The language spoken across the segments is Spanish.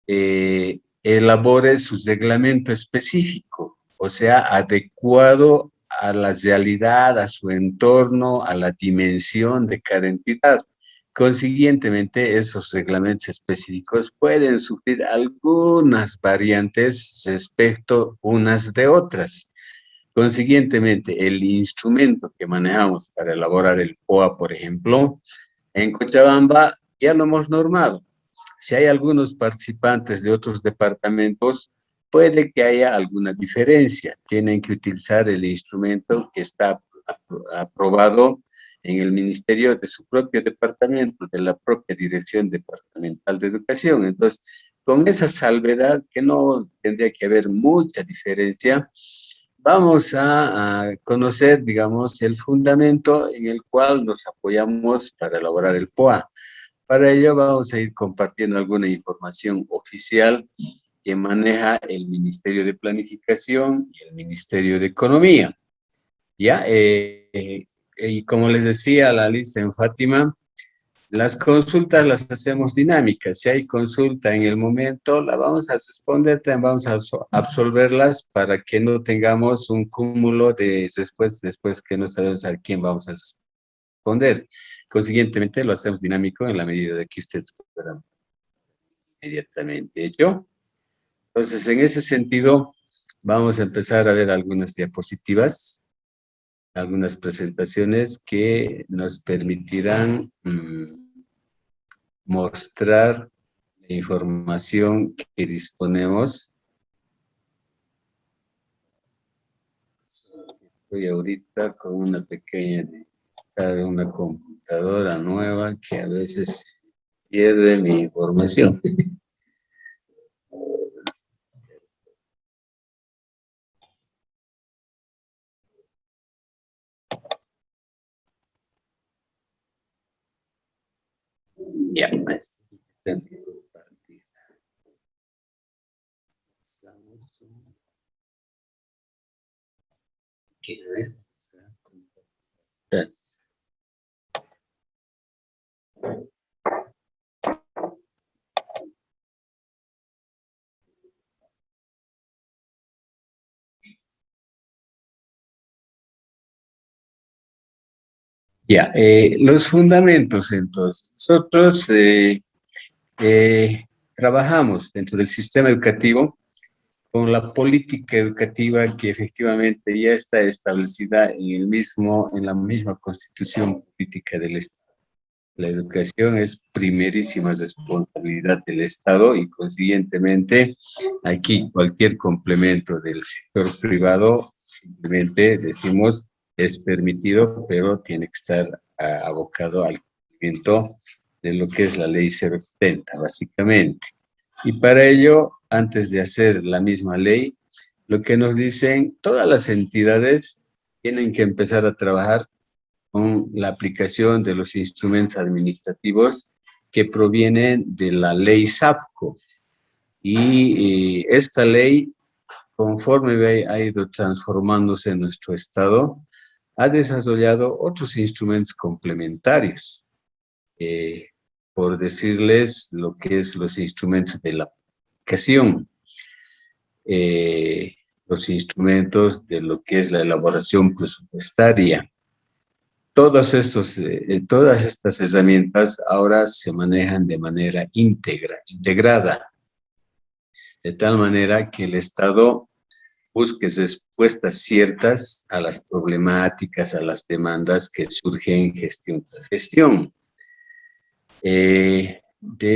elabore su reglamento específico, o sea, adecuado a la realidad, a su entorno, a la dimensión de cada entidad. Consiguientemente, esos reglamentos específicos pueden sufrir algunas variantes respecto unas de otras. Consiguientemente, el instrumento que manejamos para elaborar el POA, por ejemplo, en Cochabamba ya lo hemos normado. Si hay algunos participantes de otros departamentos, puede que haya alguna diferencia. Tienen que utilizar el instrumento que está aprobado en el ministerio de su propio departamento, de la propia Dirección Departamental de Educación. Entonces, con esa salvedad, que no tendría que haber mucha diferencia, vamos a conocer, digamos, el fundamento en el cual nos apoyamos para elaborar el POA. Para ello vamos a ir compartiendo alguna información oficial que maneja el Ministerio de Planificación y el Ministerio de Economía. ¿Ya? Y como les decía la lista en Fátima, las consultas las hacemos dinámicas. Si hay consulta en el momento, la vamos a responder, vamos a absolverlas para que no tengamos un cúmulo de después que no sabemos a quién vamos a responder. Consiguientemente, lo hacemos dinámico en la medida de que ustedes puedan inmediatamente hecho. Entonces, en ese sentido, vamos a empezar a ver algunas diapositivas, algunas presentaciones que nos permitirán mostrar la información que disponemos. Estoy ahorita con una pequeña de una computadora nueva que a veces pierde mi información. Ya, pues. Ya, los fundamentos, entonces. Nosotros trabajamos dentro del sistema educativo con la política educativa que efectivamente ya está establecida en la misma constitución política del Estado. La educación es primerísima responsabilidad del Estado y consiguientemente aquí cualquier complemento del sector privado simplemente decimos es permitido, pero tiene que estar abocado al cumplimiento de lo que es la ley 070, básicamente. Y para ello, antes de hacer la misma ley, lo que nos dicen, todas las entidades tienen que empezar a trabajar con la aplicación de los instrumentos administrativos que provienen de la ley SAPCO. Y esta ley, conforme ha ido transformándose en nuestro Estado, ha desarrollado otros instrumentos complementarios. Por decirles lo que es los instrumentos de la aplicación, los instrumentos de lo que es la elaboración presupuestaria. Todas estas herramientas ahora se manejan de manera integrada, de tal manera que el Estado busque respuestas ciertas a las problemáticas, a las demandas que surgen gestión tras gestión. De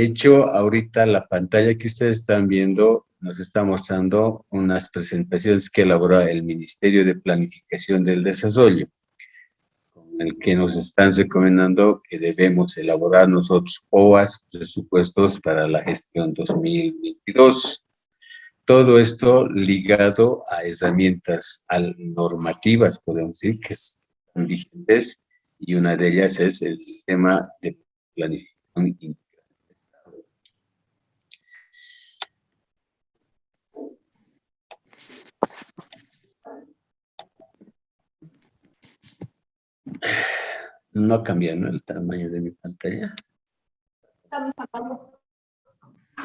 hecho, ahorita la pantalla que ustedes están viendo nos está mostrando unas presentaciones que elabora el Ministerio de Planificación del Desarrollo, con el que nos están recomendando que debemos elaborar nosotros POAs, presupuestos para la gestión 2022. Todo esto ligado a herramientas normativas, podemos decir, que están vigentes, y una de ellas es el sistema de planificación integral. No cambia, ¿no?, el tamaño de mi pantalla.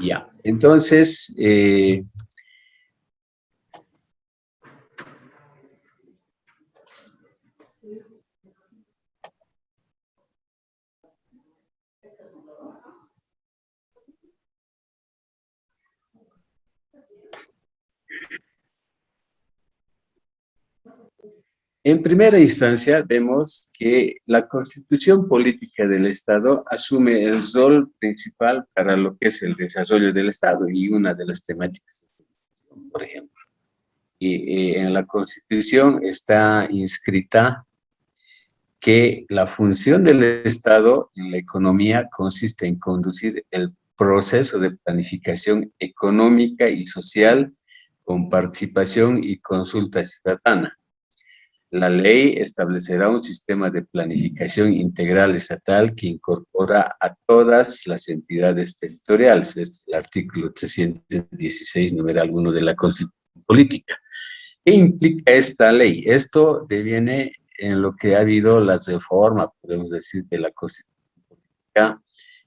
Ya, entonces, en primera instancia, vemos que la constitución política del Estado asume el rol principal para lo que es el desarrollo del Estado y una de las temáticas, por ejemplo. Y en la constitución está inscrita que la función del Estado en la economía consiste en conducir el proceso de planificación económica y social con participación y consulta ciudadana. La ley establecerá un sistema de planificación integral estatal que incorpora a todas las entidades territoriales. Es el artículo 316, numeral 1 de la Constitución Política. ¿Qué implica esta ley? Esto deviene en lo que ha habido las reformas, podemos decir, de la Constitución Política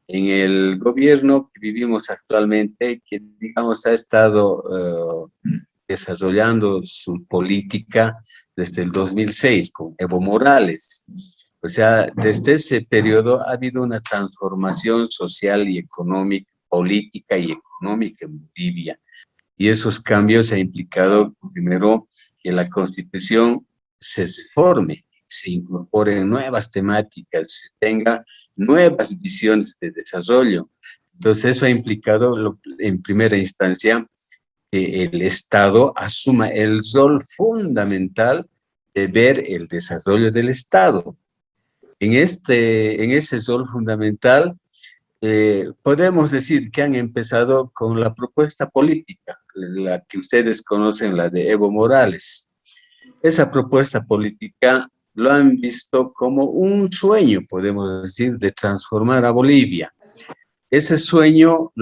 en el gobierno que vivimos actualmente, que digamos ha estado desarrollando su política desde el 2006 con Evo Morales. O sea, desde ese periodo ha habido una transformación social y económica, política y económica en Bolivia. Y esos cambios han implicado, primero, que la Constitución se forme, se incorporen nuevas temáticas, se tenga nuevas visiones de desarrollo. Entonces, eso ha implicado, en primera instancia, que el Estado asuma el rol fundamental de ver el desarrollo del Estado. En ese rol fundamental, podemos decir que han empezado con la propuesta política, la que ustedes conocen, la de Evo Morales. Esa propuesta política lo han visto como un sueño, podemos decir, de transformar a Bolivia. Ese sueño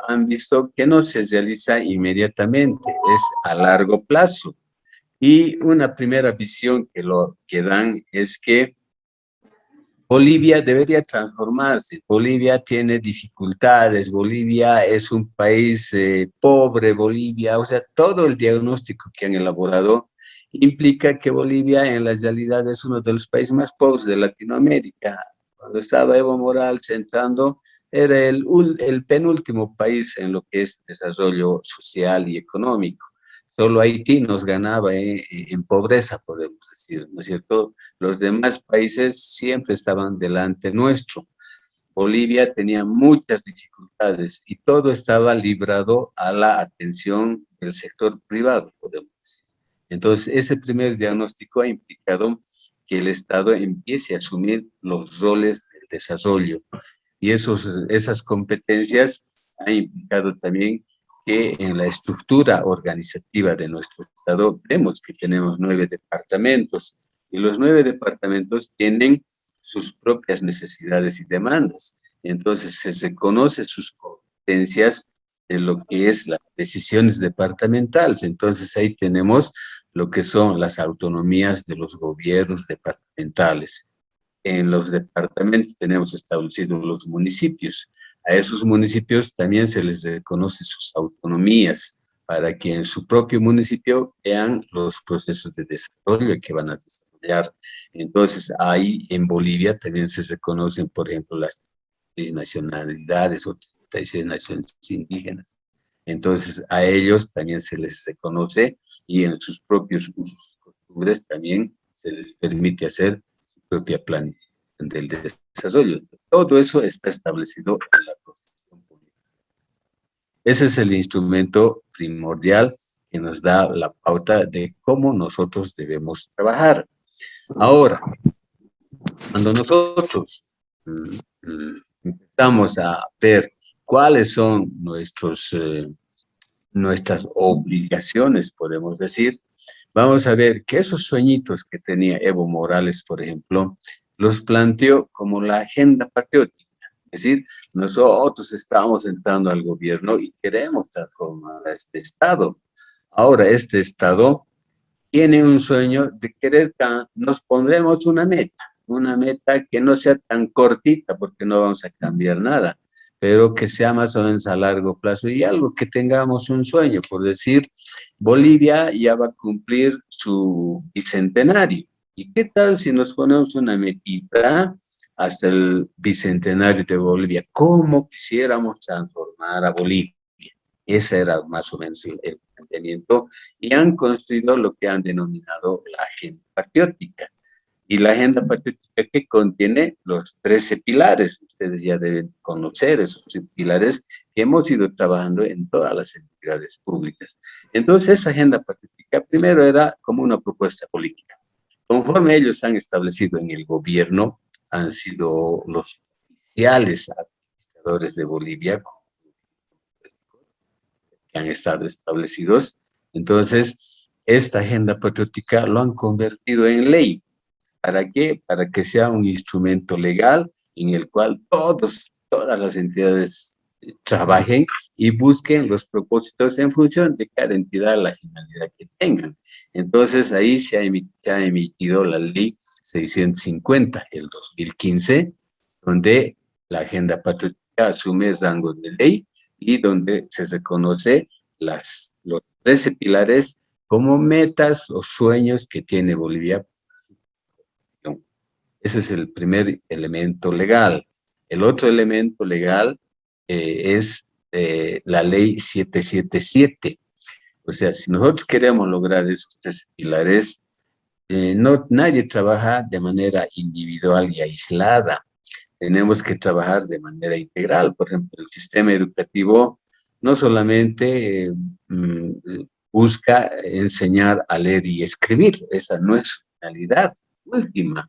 han visto que no se realiza inmediatamente, es a largo plazo. Y una primera visión que dan es que Bolivia debería transformarse. Bolivia tiene dificultades, Bolivia es un país pobre, Bolivia, o sea, todo el diagnóstico que han elaborado implica que Bolivia en la realidad es uno de los países más pobres de Latinoamérica. Cuando estaba Evo Morales entrando, era el penúltimo país en lo que es desarrollo social y económico. Solo Haití nos ganaba en pobreza, podemos decir, ¿no es cierto? Los demás países siempre estaban delante nuestro. Bolivia tenía muchas dificultades y todo estaba librado a la atención del sector privado, podemos decir. Entonces, ese primer diagnóstico ha implicado que el Estado empiece a asumir los roles del desarrollo y esas competencias han implicado también que en la estructura organizativa de nuestro Estado vemos que tenemos 9 departamentos y los 9 departamentos tienen sus propias necesidades y demandas. Entonces se reconoce sus competencias de lo que es las decisiones departamentales. Entonces ahí tenemos lo que son las autonomías de los gobiernos departamentales. En los departamentos tenemos establecidos los municipios. A esos municipios también se les reconoce sus autonomías para que en su propio municipio vean los procesos de desarrollo que van a desarrollar. Entonces, ahí en Bolivia también se reconocen, por ejemplo, las nacionalidades o 36 naciones indígenas. Entonces, a ellos también se les reconoce y en sus propios usos y costumbres también se les permite hacer su propia planificación del desarrollo. Todo eso está establecido en la Constitución Política. Ese es el instrumento primordial que nos da la pauta de cómo nosotros debemos trabajar. Ahora, cuando nosotros empezamos a ver cuáles son nuestras obligaciones, podemos decir, vamos a ver que esos sueñitos que tenía Evo Morales, por ejemplo, los planteó como la agenda patriótica. Es decir, nosotros estamos entrando al gobierno y queremos transformar a este Estado. Ahora, este Estado tiene un sueño de querer, nos pondremos una meta que no sea tan cortita porque no vamos a cambiar nada. pero que sea más o menos a largo plazo y algo que tengamos un sueño, por decir, Bolivia ya va a cumplir su bicentenario. ¿Y qué tal si nos ponemos una metita hasta el bicentenario de Bolivia? ¿Cómo quisiéramos transformar a Bolivia? Ese era más o menos el planteamiento y han construido lo que han denominado la agenda patriótica. Y la agenda patriótica que contiene los 13 pilares, ustedes ya deben conocer esos pilares que hemos ido trabajando en todas las entidades públicas. Entonces, esa agenda patriótica primero era como una propuesta política. Conforme ellos han establecido en el gobierno, han sido los oficiales administradores de Bolivia que han estado establecidos. Entonces, esta agenda patriótica lo han convertido en ley. ¿Para qué? Para que sea un instrumento legal en el cual todas las entidades trabajen y busquen los propósitos en función de cada entidad, la finalidad que tengan. Entonces, ahí se ha emitido la ley 650, el 2015, donde la agenda patriótica asume rango de ley y donde se reconoce los 13 pilares como metas o sueños que tiene Bolivia. Ese es el primer elemento legal. El otro elemento legal es la ley 777. O sea, si nosotros queremos lograr esos 3 pilares, nadie trabaja de manera individual y aislada. Tenemos que trabajar de manera integral. Por ejemplo, el sistema educativo no solamente busca enseñar a leer y escribir, esa no es su finalidad última,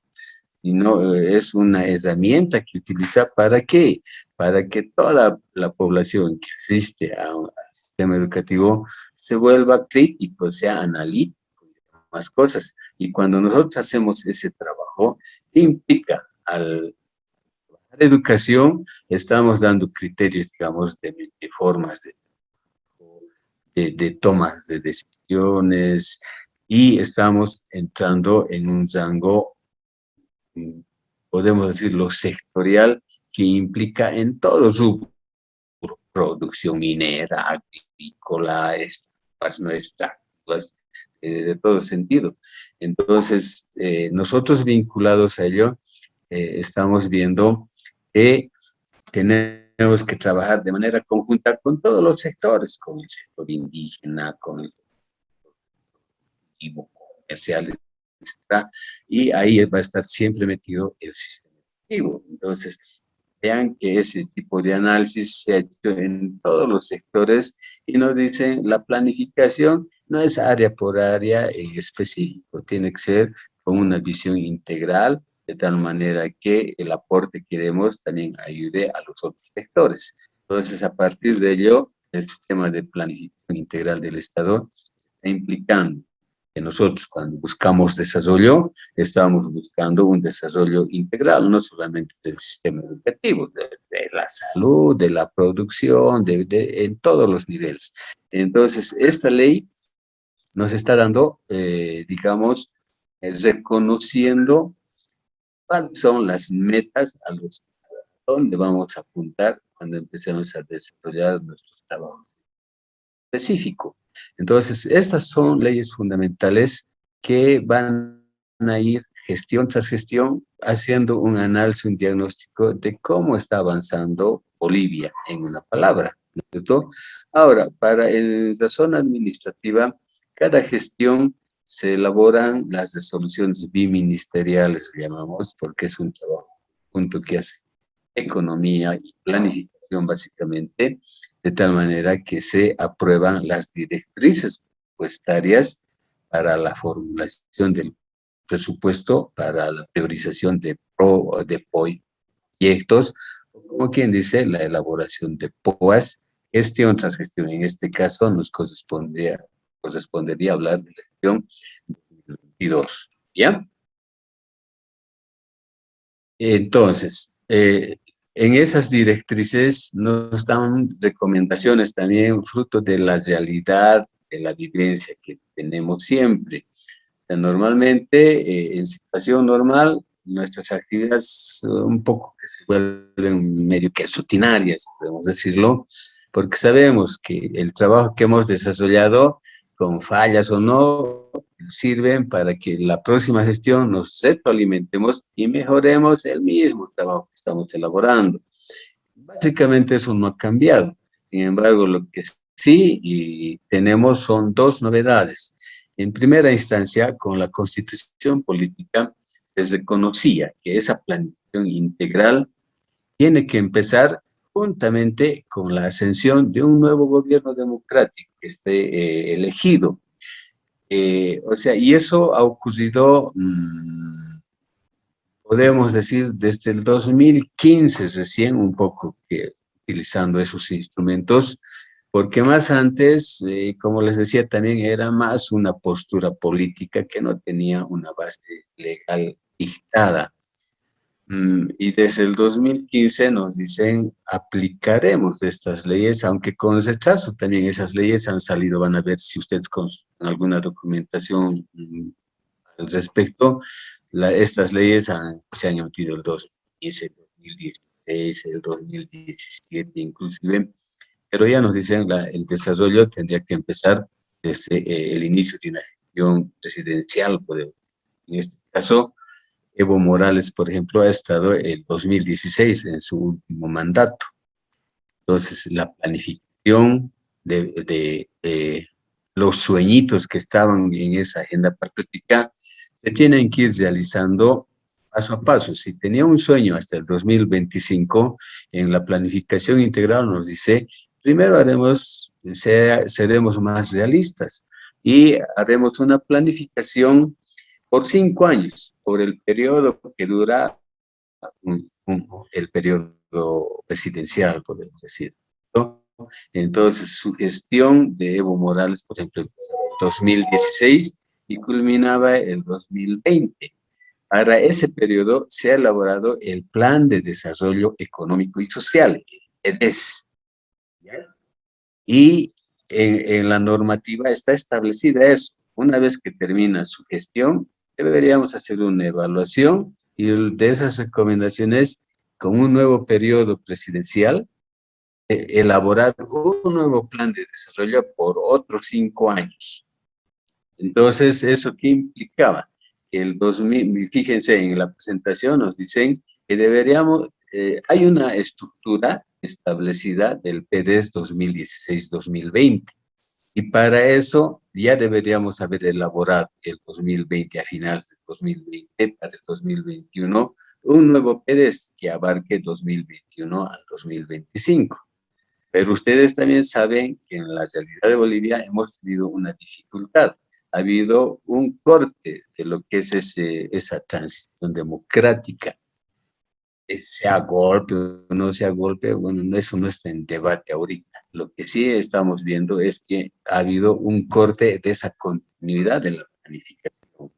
sino es una herramienta que utiliza ¿para qué? Para que toda la población que asiste al sistema educativo se vuelva crítico, sea analítico y más cosas. Y cuando nosotros hacemos ese trabajo, ¿qué implica? Al la educación estamos dando criterios, digamos, de formas de tomas de decisiones y estamos entrando en un rango, podemos decirlo, sectorial, que implica en todo su producción minera, agrícola, no extractivas, de todo sentido. Entonces, nosotros vinculados a ello, estamos viendo que tenemos que trabajar de manera conjunta con todos los sectores, con el sector indígena, con el sector comercial, etc. Y ahí va a estar siempre metido el sistema educativo. Entonces, vean que ese tipo de análisis se ha hecho en todos los sectores y nos dicen la planificación no es área por área en específico, tiene que ser con una visión integral, de tal manera que el aporte que demos también ayude a los otros sectores. Entonces, a partir de ello, el sistema de planificación integral del Estado está implicando que nosotros cuando buscamos desarrollo, estamos buscando un desarrollo integral, no solamente del sistema educativo, de la salud, de la producción, en todos los niveles. Entonces, esta ley nos está dando, digamos, reconociendo cuáles son las metas a dónde vamos a apuntar cuando empecemos a desarrollar nuestros trabajos específicos. Entonces, estas son leyes fundamentales que van a ir gestión tras gestión haciendo un análisis, un diagnóstico de cómo está avanzando Bolivia, en una palabra, ¿no es cierto? Ahora, para la zona administrativa, cada gestión se elaboran las resoluciones biministeriales, llamamos, porque es un trabajo junto que hace economía y planificación básicamente, de tal manera que se aprueban las directrices presupuestarias para la formulación del presupuesto, para la priorización de proyectos, como quien dice, la elaboración de POAS, gestión tras gestión. En este caso nos correspondería hablar de la gestión 2022, ¿ya? Entonces, en esas directrices nos dan recomendaciones también fruto de la realidad, de la vivencia que tenemos siempre. O sea, normalmente, en situación normal, nuestras actividades un poco que se vuelven medio que rutinarias, podemos decirlo, porque sabemos que el trabajo que hemos desarrollado, con fallas o no, sirven para que la próxima gestión nos retroalimentemos y mejoremos el mismo trabajo que estamos elaborando. Básicamente eso no ha cambiado. Sin embargo, lo que sí y tenemos son dos novedades. En primera instancia, con la Constitución Política, se reconocía que esa planificación integral tiene que empezar juntamente con la ascensión de un nuevo gobierno democrático que esté elegido. O sea, y eso ha ocurrido, podemos decir, desde el 2015 recién, un poco que utilizando esos instrumentos, porque más antes, como les decía, también era más una postura política que no tenía una base legal dictada. Y desde el 2015 nos dicen, aplicaremos estas leyes, aunque con rechazo también esas leyes han salido, van a ver si ustedes con alguna documentación al respecto, estas leyes se han emitido el 2015, el 2016, el 2017 inclusive, pero ya nos dicen el desarrollo tendría que empezar desde el inicio de una gestión presidencial, en este caso, Evo Morales, por ejemplo, ha estado el 2016 en su último mandato. Entonces, la planificación de los sueñitos que estaban en esa agenda patriótica se tienen que ir realizando paso a paso. Si tenía un sueño hasta el 2025, en la planificación integral nos dice, primero seremos más realistas y haremos una planificación por 5 años, por el periodo que dura el periodo presidencial, podemos decir, ¿no? Entonces, su gestión de Evo Morales, por ejemplo, empezó en 2016 y culminaba el 2020. Para ese periodo se ha elaborado el Plan de Desarrollo Económico y Social, EDES, y en la normativa está establecida eso. Una vez que termina su gestión, deberíamos hacer una evaluación y de esas recomendaciones, con un nuevo periodo presidencial, elaborar un nuevo plan de desarrollo por otros 5 años. Entonces, ¿eso qué implicaba? El 2000, fíjense, en la presentación nos dicen que deberíamos, hay una estructura establecida del PDES 2016-2020. Y para eso ya deberíamos haber elaborado el 2020, a finales del 2020, para el 2021, un nuevo PDES que abarque 2021 al 2025. Pero ustedes también saben que en la realidad de Bolivia hemos tenido una dificultad. Ha habido un corte de lo que es esa transición democrática. Sea golpe o no sea golpe, bueno, eso no está en debate ahorita. Lo que sí estamos viendo es que ha habido un corte de esa continuidad de la planificación.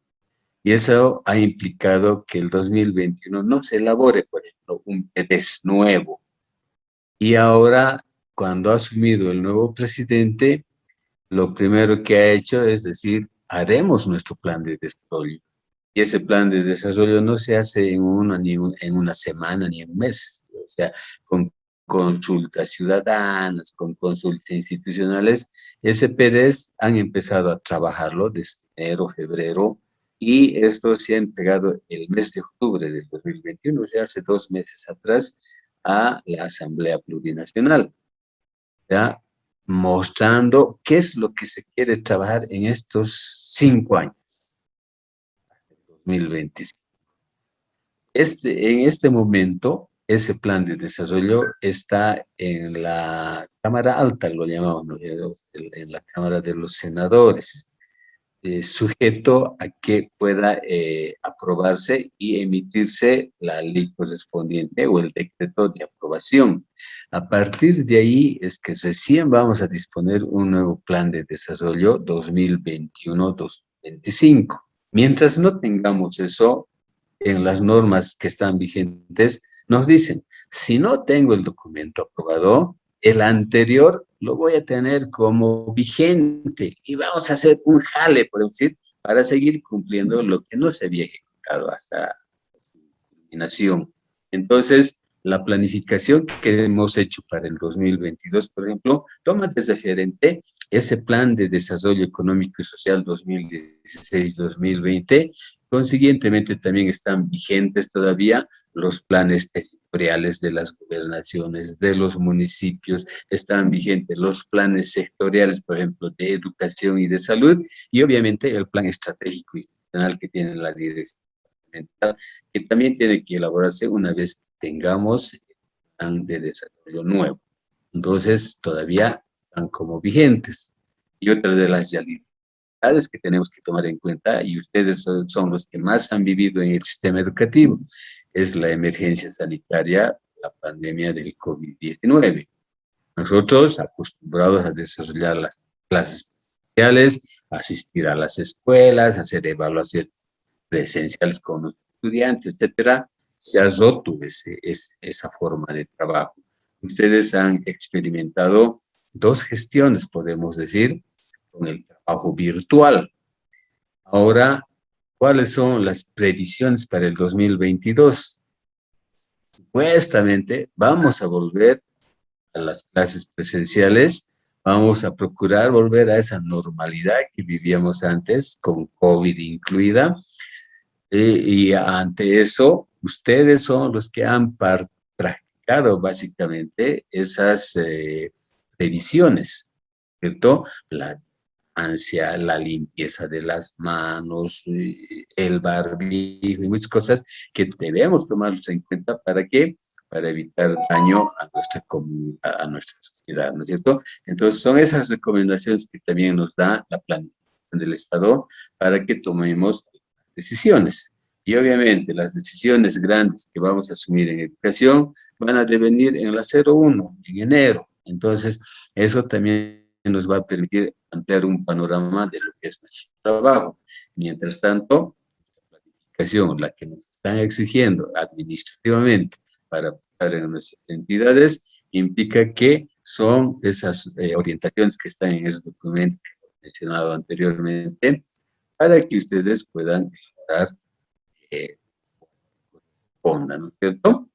Y eso ha implicado que el 2021 no se elabore, por ejemplo, un PDES nuevo. Y ahora, cuando ha asumido el nuevo presidente, lo primero que ha hecho es decir, haremos nuestro plan de desarrollo. Y ese plan de desarrollo no se hace en una semana ni en un mes. O sea, con consultas ciudadanas, con consultas institucionales, ese PDES han empezado a trabajarlo desde enero, febrero, y esto se ha entregado el mes de octubre del 2021, o sea, hace 2 meses atrás, a la Asamblea Plurinacional, ¿ya? Mostrando qué es lo que se quiere trabajar en estos 5 años. 2025. En este momento, ese plan de desarrollo está en la Cámara Alta, lo llamamos, ¿no? En la Cámara de los Senadores, sujeto a que pueda aprobarse y emitirse la ley correspondiente o el decreto de aprobación. A partir de ahí es que recién vamos a disponer un nuevo plan de desarrollo 2021-2025. Mientras no tengamos eso, en las normas que están vigentes, nos dicen, si no tengo el documento aprobado, el anterior lo voy a tener como vigente y vamos a hacer un jale, por decir, para seguir cumpliendo lo que no se había ejecutado hasta. discriminación. Entonces, la planificación que hemos hecho para el 2022, por ejemplo, toma de referente ese plan de desarrollo económico y social 2016-2020. Consiguientemente, también están vigentes todavía los planes territoriales de las gobernaciones, de los municipios, están vigentes los planes sectoriales, por ejemplo, de educación y de salud, y obviamente el plan estratégico institucional que tiene la dirección, que también tiene que elaborarse una vez que tengamos el plan de desarrollo nuevo. Entonces, todavía están como vigentes. Y otra de las realidades que tenemos que tomar en cuenta, y ustedes son los que más han vivido en el sistema educativo, es la emergencia sanitaria, la pandemia del COVID-19. Nosotros, acostumbrados a desarrollar las clases presenciales, asistir a las escuelas, hacer evaluaciones presenciales con los estudiantes, etcétera, se ha roto esa forma de trabajo. Ustedes han experimentado dos gestiones, podemos decir, con el trabajo virtual. Ahora, ¿cuáles son las previsiones para el 2022? Supuestamente vamos a volver a las clases presenciales, vamos a procurar volver a esa normalidad que vivíamos antes, con COVID incluida, y ante eso, ustedes son los que han practicado básicamente esas previsiones, ¿cierto? La ansia, la limpieza de las manos, el barbijo y muchas cosas que debemos tomarlos en cuenta para que para evitar daño a nuestra comunidad, a nuestra sociedad, ¿no es cierto? Entonces, son esas recomendaciones que también nos da la planificación del Estado para que tomemos decisiones. Y obviamente las decisiones grandes que vamos a asumir en educación van a devenir en la 01, en enero. Entonces, eso también nos va a permitir ampliar un panorama de lo que es nuestro trabajo. Mientras tanto, la planificación, la que nos están exigiendo administrativamente para aplicar en nuestras entidades, implica que son esas orientaciones que están en esos documentos que he mencionado anteriormente, para que ustedes puedan elaborar respondan, ¿no es cierto?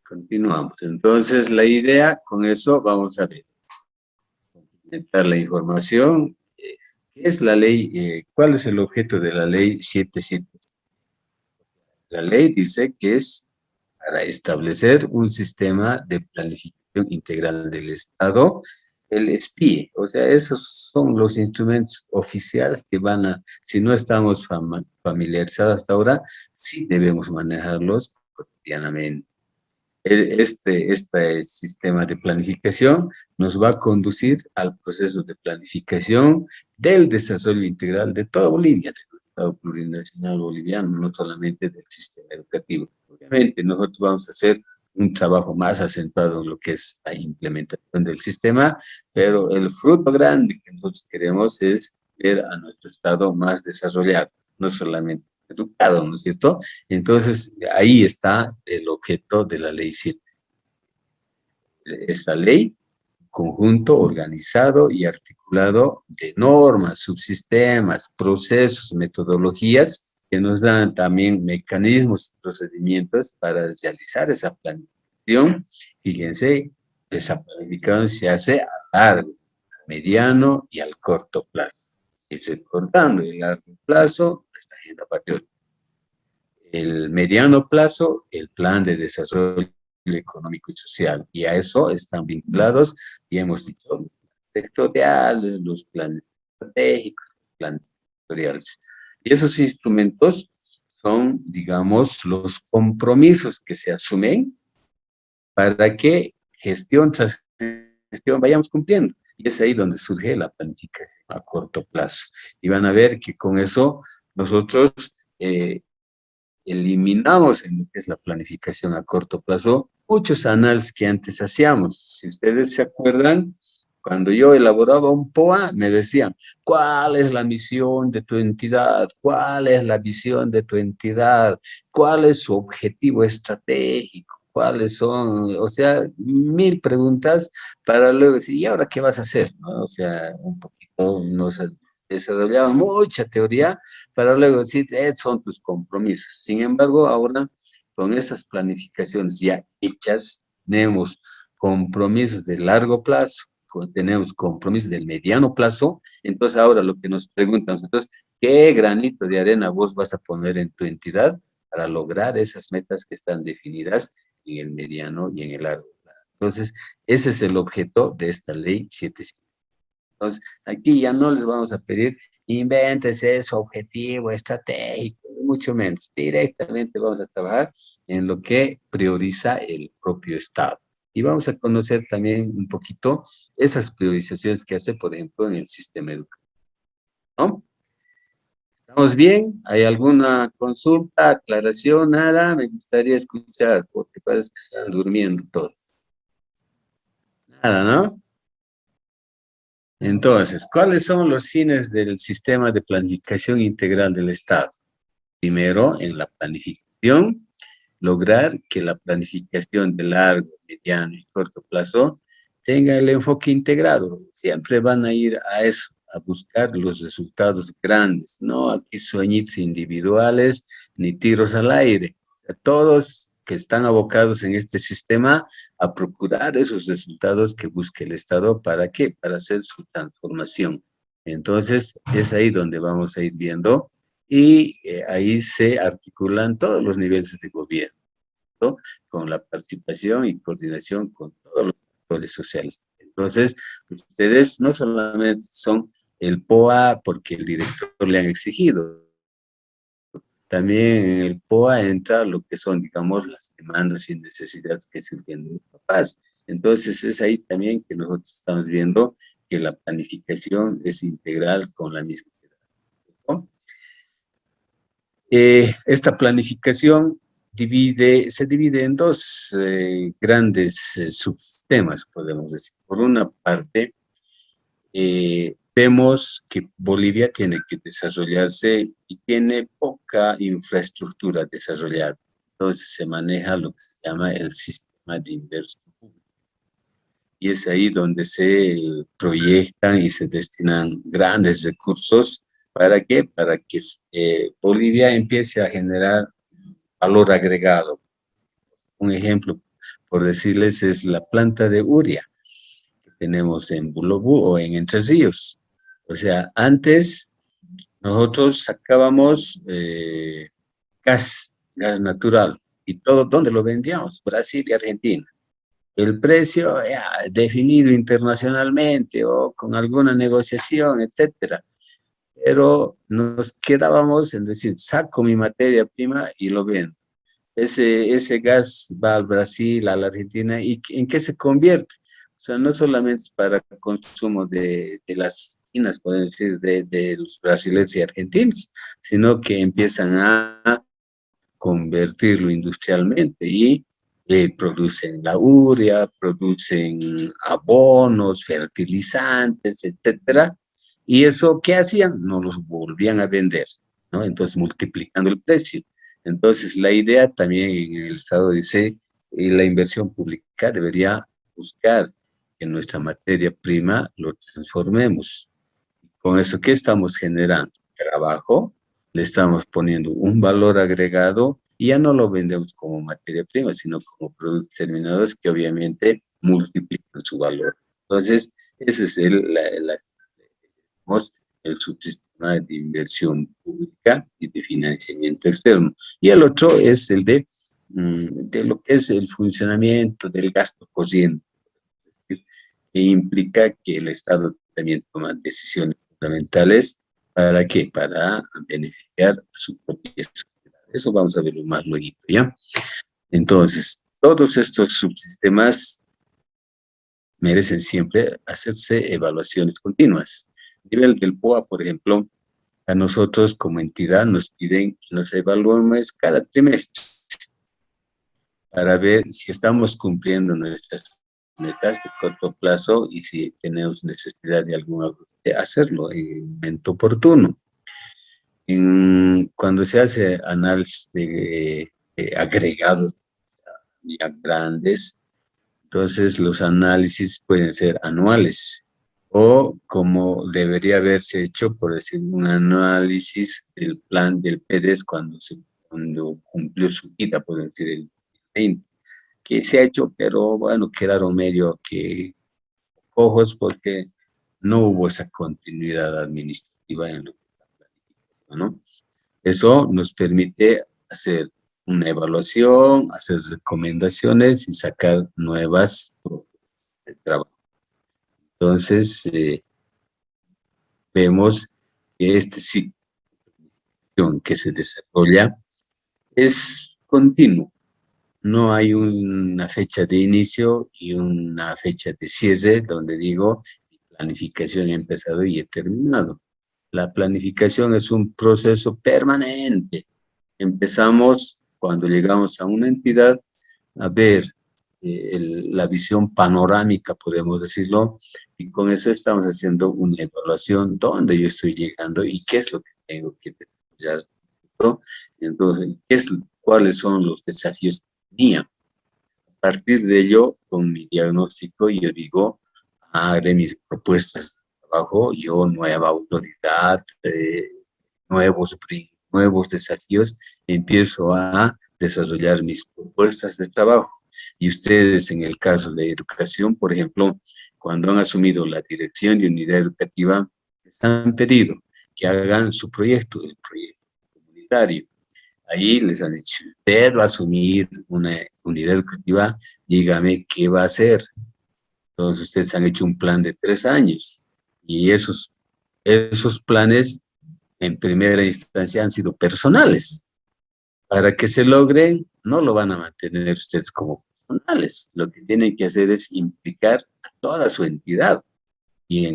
Continuamos. Entonces, la idea con eso, vamos a ver, complementar la información. ¿Qué es la ley? ¿Cuál es el objeto de la ley 77? La ley dice que es para establecer un sistema de planificación integral del Estado, el SPIE. O sea, esos son los instrumentos oficiales que van a, si no estamos familiarizados hasta ahora, sí debemos manejarlos cotidianamente. Este sistema de planificación nos va a conducir al proceso de planificación del desarrollo integral de toda Bolivia, del Estado plurinacional boliviano, no solamente del sistema educativo. Obviamente, nosotros vamos a hacer un trabajo más acentuado en lo que es la implementación del sistema, pero el fruto grande que nosotros queremos es ver a nuestro Estado más desarrollado, no solamente educado, ¿no es cierto? Entonces, ahí está el objeto de la ley 7. Esta ley, conjunto organizado y articulado de normas, subsistemas, procesos, metodologías que nos dan también mecanismos y procedimientos para realizar esa planificación. Fíjense, esa planificación se hace a largo, a mediano y al corto plazo. Es el cortando y largo plazo, esta agenda patriótica. El mediano plazo, el plan de desarrollo económico y social, y a eso están vinculados, y hemos dicho, los planes sectoriales, los planes estratégicos, los planes sectoriales. Y esos instrumentos son, digamos, los compromisos que se asumen para que gestión tras gestión vayamos cumpliendo. Y es ahí donde surge la planificación a corto plazo. Y van a ver que con eso nosotros eliminamos en lo que es la planificación a corto plazo muchos análisis que antes hacíamos. Si ustedes se acuerdan, cuando yo elaboraba un POA, me decían, ¿cuál es la misión de tu entidad? ¿Cuál es la visión de tu entidad? ¿Cuál es su objetivo estratégico? ¿Cuáles son? O sea, 1000 preguntas para luego decir, ¿y ahora qué vas a hacer? ¿No? O sea, un poquito nos desarrollaban mucha teoría para luego decir, son tus compromisos. Sin embargo, ahora con estas planificaciones ya hechas, tenemos compromisos de largo plazo, tenemos compromisos del mediano plazo, entonces ahora lo que nos preguntan nosotros, ¿qué granito de arena vos vas a poner en tu entidad para lograr esas metas que están definidas en el mediano y en el largo plazo? Entonces, ese es el objeto de esta ley 7. Entonces, aquí ya no les vamos a pedir, invéntese su objetivo estratégico, mucho menos. Directamente vamos a trabajar en lo que prioriza el propio Estado. Y vamos a conocer también un poquito esas priorizaciones que hace, por ejemplo, en el sistema educativo, ¿no? ¿Estamos bien? ¿Hay alguna consulta, aclaración, nada? Me gustaría escuchar, porque parece que están durmiendo todos. Nada, ¿no? Entonces, ¿cuáles son los fines del sistema de planificación integral del Estado? Primero, en la planificación, lograr que la planificación de largo, mediano y corto plazo tenga el enfoque integrado. Siempre van a ir a eso, a buscar los resultados grandes, no aquí sueñitos individuales ni tiros al aire. O sea, todos que están abocados en este sistema a procurar esos resultados que busque el Estado. ¿Para qué? Para hacer su transformación. Entonces, es ahí donde vamos a ir viendo y ahí se articulan todos los niveles de gobierno, ¿no? Con la participación y coordinación con todos los actores sociales. Entonces, ustedes no solamente son el POA porque el director le han exigido, también en el POA entra lo que son, digamos, las demandas y necesidades que surgen de los papás. Entonces, es ahí también que nosotros estamos viendo que la planificación es integral con la misma edad, ¿no? Esta planificación se divide en dos grandes subsistemas, podemos decir. Por una parte, vemos que Bolivia tiene que desarrollarse y tiene poca infraestructura desarrollada. Entonces se maneja lo que se llama el sistema de inversión pública. Y es ahí donde se proyectan y se destinan grandes recursos. ¿Para qué? Para que Bolivia empiece a generar valor agregado. Un ejemplo, por decirles, es la planta de urea que tenemos en Bulobú o en Entre Ríos. O sea, antes nosotros sacábamos gas natural, y todo, ¿dónde lo vendíamos? Brasil y Argentina. El precio ya, definido internacionalmente o con alguna negociación, etcétera. Pero nos quedábamos en decir, saco mi materia prima y lo vendo. Ese gas va al Brasil, a la Argentina, ¿y en qué se convierte? O sea, no solamente es para consumo de las esquinas, pueden decir, de los brasileños y argentinos, sino que empiezan a convertirlo industrialmente y producen la urea, producen abonos, fertilizantes, etcétera. ¿Y eso qué hacían? No los volvían a vender, ¿no? Entonces, multiplicando el precio. Entonces, la idea también en el Estado dice, la inversión pública debería buscar que nuestra materia prima lo transformemos. Con eso, ¿qué estamos generando? Trabajo, le estamos poniendo un valor agregado y ya no lo vendemos como materia prima, sino como productos terminados que obviamente multiplican su valor. Entonces, ese es el subsistema de inversión pública y de financiamiento externo. Y el otro es el de lo que es el funcionamiento del gasto corriente, que implica que el Estado también toma decisiones fundamentales. ¿Para qué? Para beneficiar a su propia sociedad. Eso vamos a verlo más luego, ¿ya? Entonces, todos estos subsistemas merecen siempre hacerse evaluaciones continuas. A nivel del POA, por ejemplo, a nosotros como entidad nos piden que nos evaluemos cada trimestre para ver si estamos cumpliendo nuestras metas de corto plazo y si tenemos necesidad de algún ajuste, hacerlo en el momento oportuno. Cuando se hace análisis de agregados ya grandes, entonces los análisis pueden ser anuales o como debería haberse hecho, por decir, un análisis del plan del PEDES cuando cumplió su vida, por decir, el 20, que se ha hecho, pero bueno, quedaron medio que cojos porque no hubo esa continuidad administrativa en lo que está planificado, ¿no? Eso nos permite hacer una evaluación, hacer recomendaciones y sacar nuevas propuestas de trabajo. Entonces, vemos que este ciclo que se desarrolla es continuo. No hay una fecha de inicio y una fecha de cierre donde digo, mi planificación ha empezado y he terminado. La planificación es un proceso permanente. Empezamos cuando llegamos a una entidad a ver la visión panorámica, podemos decirlo, y con eso estamos haciendo una evaluación dónde yo estoy llegando y qué es lo que tengo que desarrollar, ¿no? Entonces, cuáles son los desafíos que tenía. A partir de ello, con mi diagnóstico, yo digo, haré mis propuestas de trabajo, yo, nueva autoridad, nuevos desafíos, empiezo a desarrollar mis propuestas de trabajo. Y ustedes, en el caso de educación, por ejemplo, cuando han asumido la dirección de unidad educativa, les han pedido que hagan su proyecto, el proyecto comunitario. Ahí les han dicho, usted va a asumir una unidad educativa, dígame qué va a hacer. Entonces ustedes han hecho un plan de 3 años y esos planes en primera instancia han sido personales. Para que se logren, no lo van a mantener ustedes como personales. Lo que tienen que hacer es implicar a toda su entidad. Y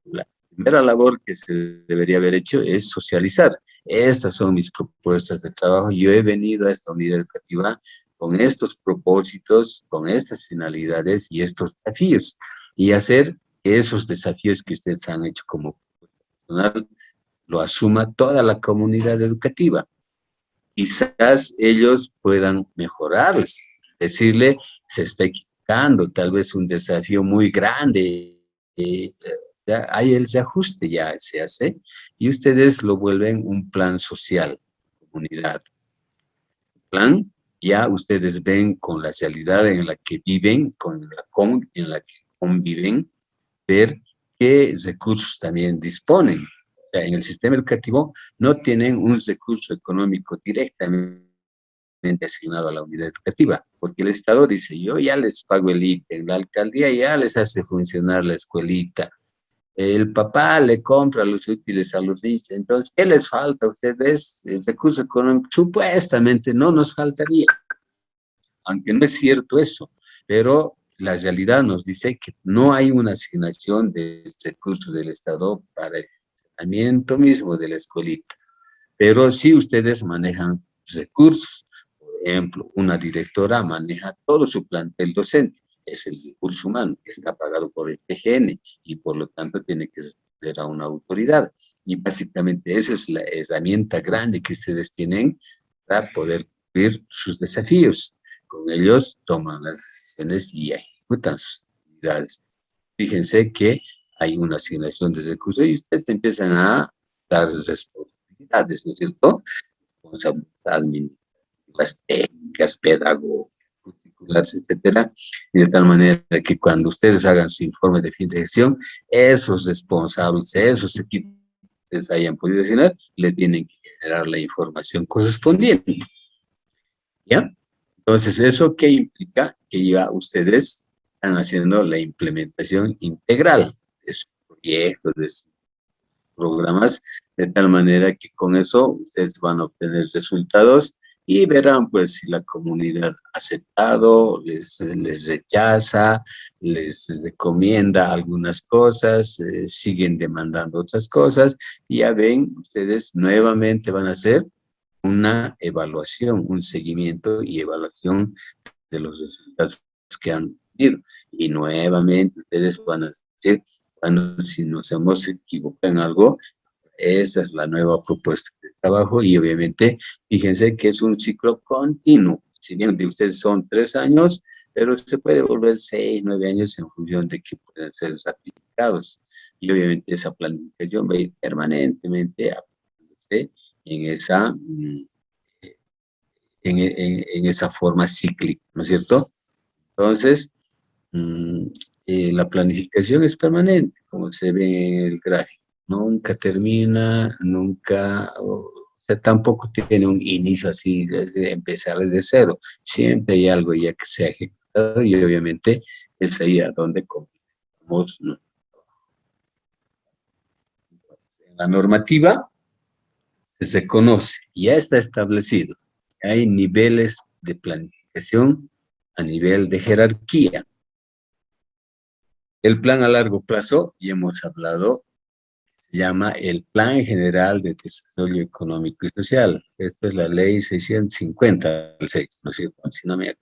la primera labor que se debería haber hecho es socializar. Estas son mis propuestas de trabajo. Yo he venido a esta unidad educativa con estos propósitos, con estas finalidades y estos desafíos. Y hacer que esos desafíos que ustedes han hecho como personal lo asuma toda la comunidad educativa. Quizás ellos puedan mejorarles, decirle, se está equivocando, tal vez un desafío muy grande, ahí el ajuste ya se hace, y ustedes lo vuelven un plan social, comunidad. Plan, ya ustedes ven con la realidad en la que viven, en la que conviven, ver qué recursos también disponen. O sea, en el sistema educativo no tienen un recurso económico directamente asignado a la unidad educativa, porque el Estado dice, yo ya les pago el ítem, la alcaldía ya les hace funcionar la escuelita, el papá le compra los útiles a los niños, entonces, ¿qué les falta a ustedes? El recurso económico, supuestamente no nos faltaría, aunque no es cierto eso, pero la realidad nos dice que no hay una asignación del recurso del Estado para el funcionamiento mismo de la escuelita, pero sí ustedes manejan recursos. Por ejemplo, una directora maneja todo su plantel docente, es el recurso humano, que está pagado por el PGN y por lo tanto tiene que responder a una autoridad. Y básicamente esa es la herramienta grande que ustedes tienen para poder cumplir sus desafíos. Con ellos toman las decisiones y ejecutan sus actividades. Fíjense que hay una asignación de recursos y ustedes empiezan a dar responsabilidades, ¿no es cierto? Responsabilidades administrativas, técnicas, pedagógicas, curriculares, etcétera, y de tal manera que cuando ustedes hagan su informe de fin de gestión, esos responsables, esos equipos que ustedes hayan podido asignar, le tienen que generar la información correspondiente. ¿Ya? Entonces, ¿eso qué implica? Que ya ustedes están haciendo la implementación integral de su proyecto, de sus programas, de tal manera que con eso ustedes van a obtener resultados y verán pues si la comunidad ha aceptado, les rechaza, les recomienda algunas cosas, siguen demandando otras cosas, y ya ven, ustedes nuevamente van a hacer una evaluación, un seguimiento y evaluación de los resultados que han tenido. Y nuevamente ustedes van a decir, bueno, si nos hemos equivocado en algo, esa es la nueva propuesta de trabajo y obviamente fíjense que es un ciclo continuo. Si bien de ustedes son 3 años, pero se puede volver 6, 9 años en función de que pueden ser aplicados. y obviamente esa planificación va a ir permanentemente aplicándose en esa, en esa forma cíclica, ¿no es cierto? Entonces, mm, la planificación es permanente, como se ve en el gráfico. Nunca termina, nunca, o sea, tampoco tiene un inicio así, desde empezar desde cero. Siempre hay algo ya que se ha ejecutado y obviamente es ahí a donde comenzamos, ¿no? En la normativa se conoce, ya está establecido. Hay niveles de planificación a nivel de jerarquía. El plan a largo plazo, y hemos hablado, se llama el Plan General de Desarrollo Económico y Social. Esta es la ley 650 del 6, no sé si no me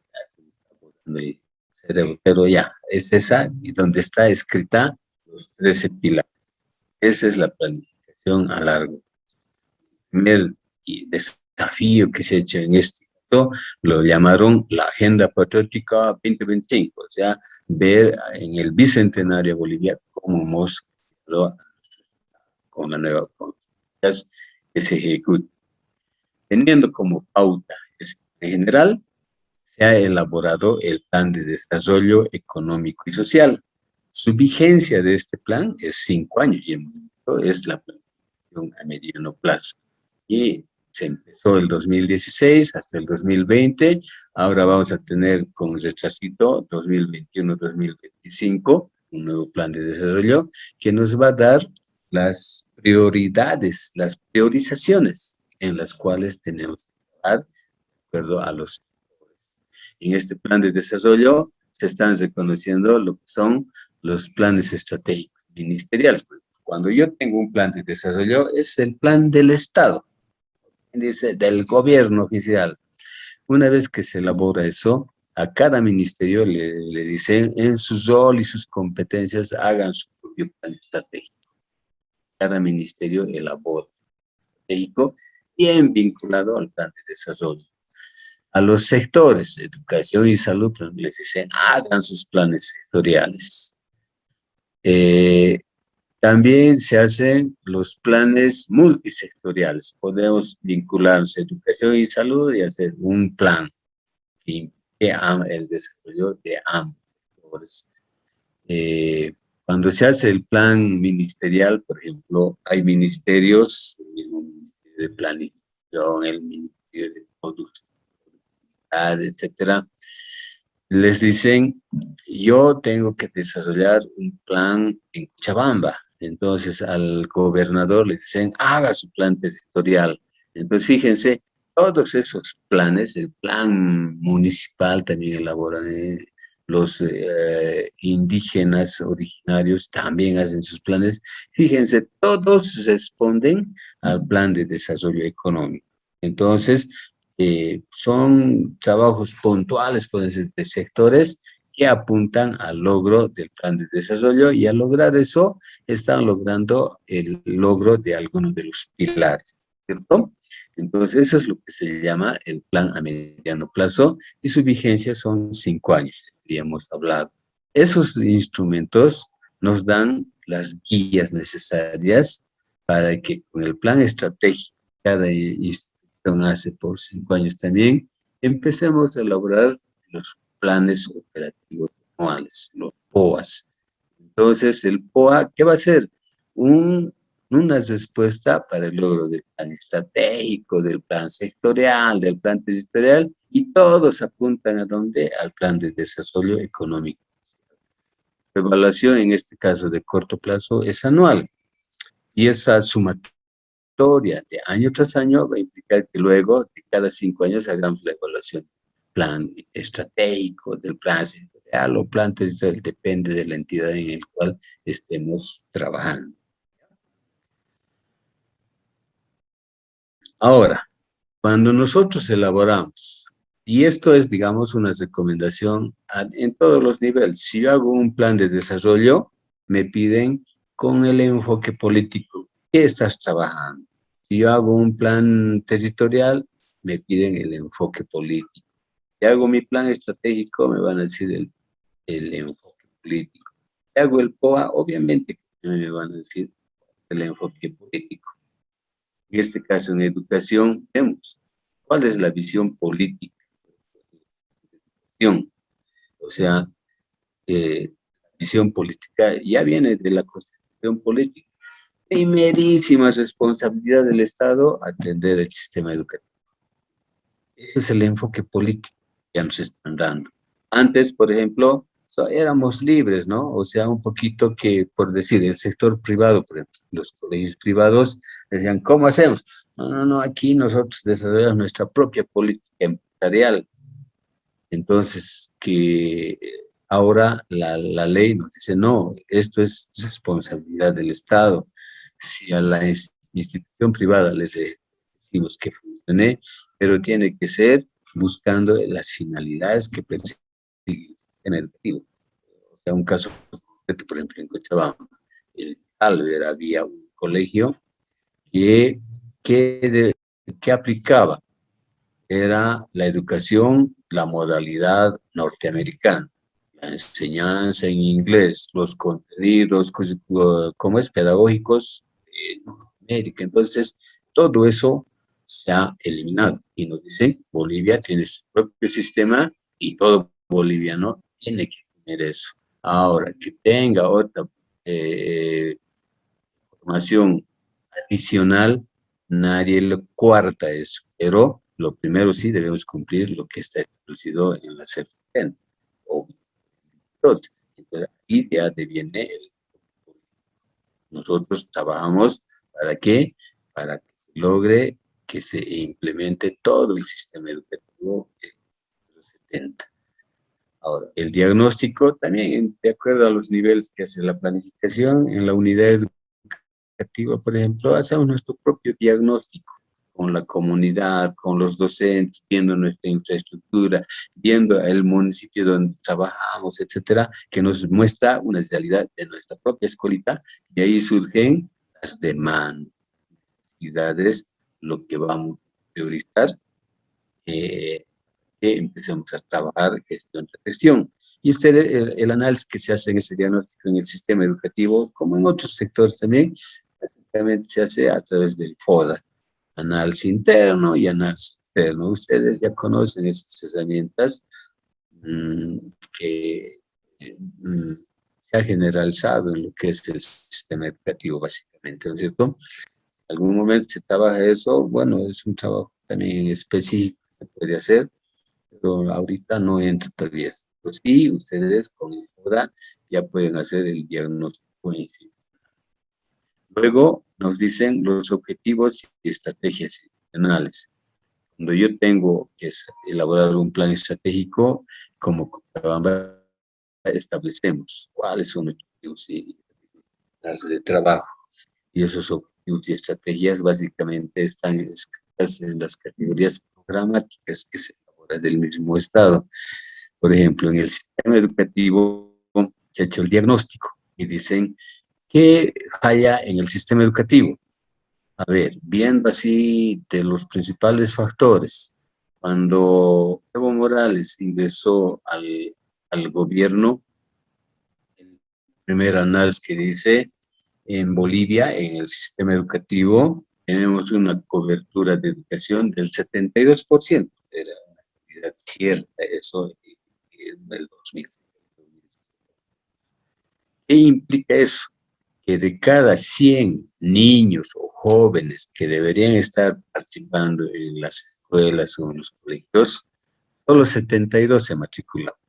pero ya, es esa y donde está escrita los 13 pilares. Esa es la planificación a largo. El primer desafío que se ha hecho en este caso lo llamaron la Agenda Patriótica 2025, o sea, ver en el bicentenario de Bolivia cómo hemos con la nueva constitución que se ejecuta. Teniendo como pauta en general, se ha elaborado el Plan de Desarrollo Económico y Social. Su vigencia de este plan es 5 años, y hemos visto, es la planificación a mediano plazo. Y se empezó el 2016 hasta el 2020, ahora vamos a tener con retrasito 2021-2025 un nuevo plan de desarrollo que nos va a dar las prioridades, las priorizaciones en las cuales tenemos que trabajar de acuerdo a los sectores. En este plan de desarrollo se están reconociendo lo que son los planes estratégicos ministeriales. Cuando yo tengo un plan de desarrollo, es el plan del Estado, dice, del gobierno oficial. Una vez que se elabora eso, a cada ministerio le dicen en su rol y sus competencias hagan su propio plan estratégico. Cada ministerio elabora estratégico bien vinculado al plan de desarrollo. A los sectores, educación y salud, les dicen hagan sus planes sectoriales. También se hacen los planes multisectoriales. Podemos vincularse educación y salud y hacer un plan que implique el desarrollo de ambos sectores. Cuando se hace el plan ministerial, por ejemplo, hay ministerios, el mismo Ministerio de Planificación, el Ministerio de Productividad, etcétera, les dicen, yo tengo que desarrollar un plan en Cochabamba. Entonces al gobernador le dicen, haga su plan territorial. Entonces fíjense, todos esos planes, el plan municipal también elaboran, los indígenas originarios también hacen sus planes. Fíjense, todos responden al plan de desarrollo económico. Entonces, son trabajos puntuales, pueden ser de sectores que apuntan al logro del plan de desarrollo y al lograr eso están logrando el logro de algunos de los pilares, ¿cierto? Entonces, eso es lo que se llama el plan a mediano plazo y su vigencia son 5 años, ya hemos hablado. Esos instrumentos nos dan las guías necesarias para que con el plan estratégico cada hace por 5 años también, empecemos a elaborar los planes operativos anuales, los POAs. Entonces, el POA, ¿qué va a ser? Una respuesta para el logro del plan estratégico, del plan sectorial, del plan territorial, y todos apuntan a dónde? Al plan de desarrollo económico. La evaluación, en este caso de corto plazo, es anual, y esa sumatoria de año tras año va a implicar que luego de cada 5 años hagamos la evaluación. Plan estratégico, del plan sectorial o plan territorial, depende de la entidad en el cual estemos trabajando. Ahora, cuando nosotros elaboramos, y esto es, digamos, una recomendación en todos los niveles, si yo hago un plan de desarrollo, me piden con el enfoque político, ¿qué estás trabajando? Si yo hago un plan territorial, me piden el enfoque político. Si hago mi plan estratégico, me van a decir el enfoque político. Si hago el POA, obviamente me van a decir el enfoque político. En este caso, en educación, vemos cuál es la visión política. O sea, visión política ya viene de la constitución política. Primerísima responsabilidad del Estado atender el sistema educativo. Ese es el enfoque político que ya nos están dando. Antes, por ejemplo, éramos libres, ¿no? O sea, un poquito que, por decir, el sector privado, por ejemplo, los colegios privados decían, ¿cómo hacemos? No, no, no, aquí nosotros desarrollamos nuestra propia política empresarial. Entonces, que ahora la ley nos dice, no, esto es responsabilidad del Estado. Si a la institución privada le decimos que funcione, pero tiene que ser buscando las finalidades que persigue el sistema educativo. O sea, un caso concreto, por ejemplo, en Cochabamba, el Alver había un colegio que, que, que aplicaba era la educación, la modalidad norteamericana, la enseñanza en inglés, los contenidos, como es, pedagógicos de Norteamérica. Entonces, todo eso se ha eliminado. Y nos dicen, Bolivia tiene su propio sistema y todo boliviano tiene que tener eso. Ahora, que tenga otra eh, formación adicional, nadie le cuarta eso, pero lo primero sí debemos cumplir lo que está establecido en la CERTEN, o entonces, ahí ya deviene nosotros trabajamos ¿para qué? Para que se logre que se implemente todo el sistema educativo de los 70. Ahora, el diagnóstico también, de acuerdo a los niveles que hace la planificación, en la unidad educativa, por ejemplo, hacemos nuestro propio diagnóstico con la comunidad, con los docentes, viendo nuestra infraestructura, viendo el municipio donde trabajamos, etcétera, que nos muestra una realidad de nuestra propia escuelita y ahí surgen las demandas, necesidades, lo que vamos a priorizar, que empecemos a trabajar gestión de gestión. Y ustedes, el análisis que se hace en ese diagnóstico en el sistema educativo, como en otros sectores también, básicamente se hace a través del FODA, análisis interno y análisis externo. Ustedes ya conocen esas herramientas mmm, que mmm, se ha generalizado en lo que es el sistema educativo, básicamente, ¿no es cierto? En algún momento se trabaja eso, bueno, es un trabajo también específico que se puede hacer, pero ahorita no entra todavía. Pues sí, ustedes con el FODA ya pueden hacer el diagnóstico en sí. Luego nos dicen los objetivos y estrategias institucionales. Cuando yo tengo que elaborar un plan estratégico, como Cochabamba, establecemos cuáles son nuestros objetivos y de trabajo. Y esos objetivos y estrategias básicamente están escritas en las categorías programáticas que se elaboran del mismo Estado. Por ejemplo, en el sistema educativo se ha hecho el diagnóstico y dicen qué falla en el sistema educativo. A ver, viendo así de los principales factores, cuando Evo Morales ingresó al gobierno, el primer análisis que dice, en Bolivia, en el sistema educativo, tenemos una cobertura de educación del 72%. Era una realidad cierta eso en el 2000. ¿Qué implica eso? Que de cada 100 niños o jóvenes que deberían estar participando en las escuelas o en los colegios, solo 72 se matriculaban.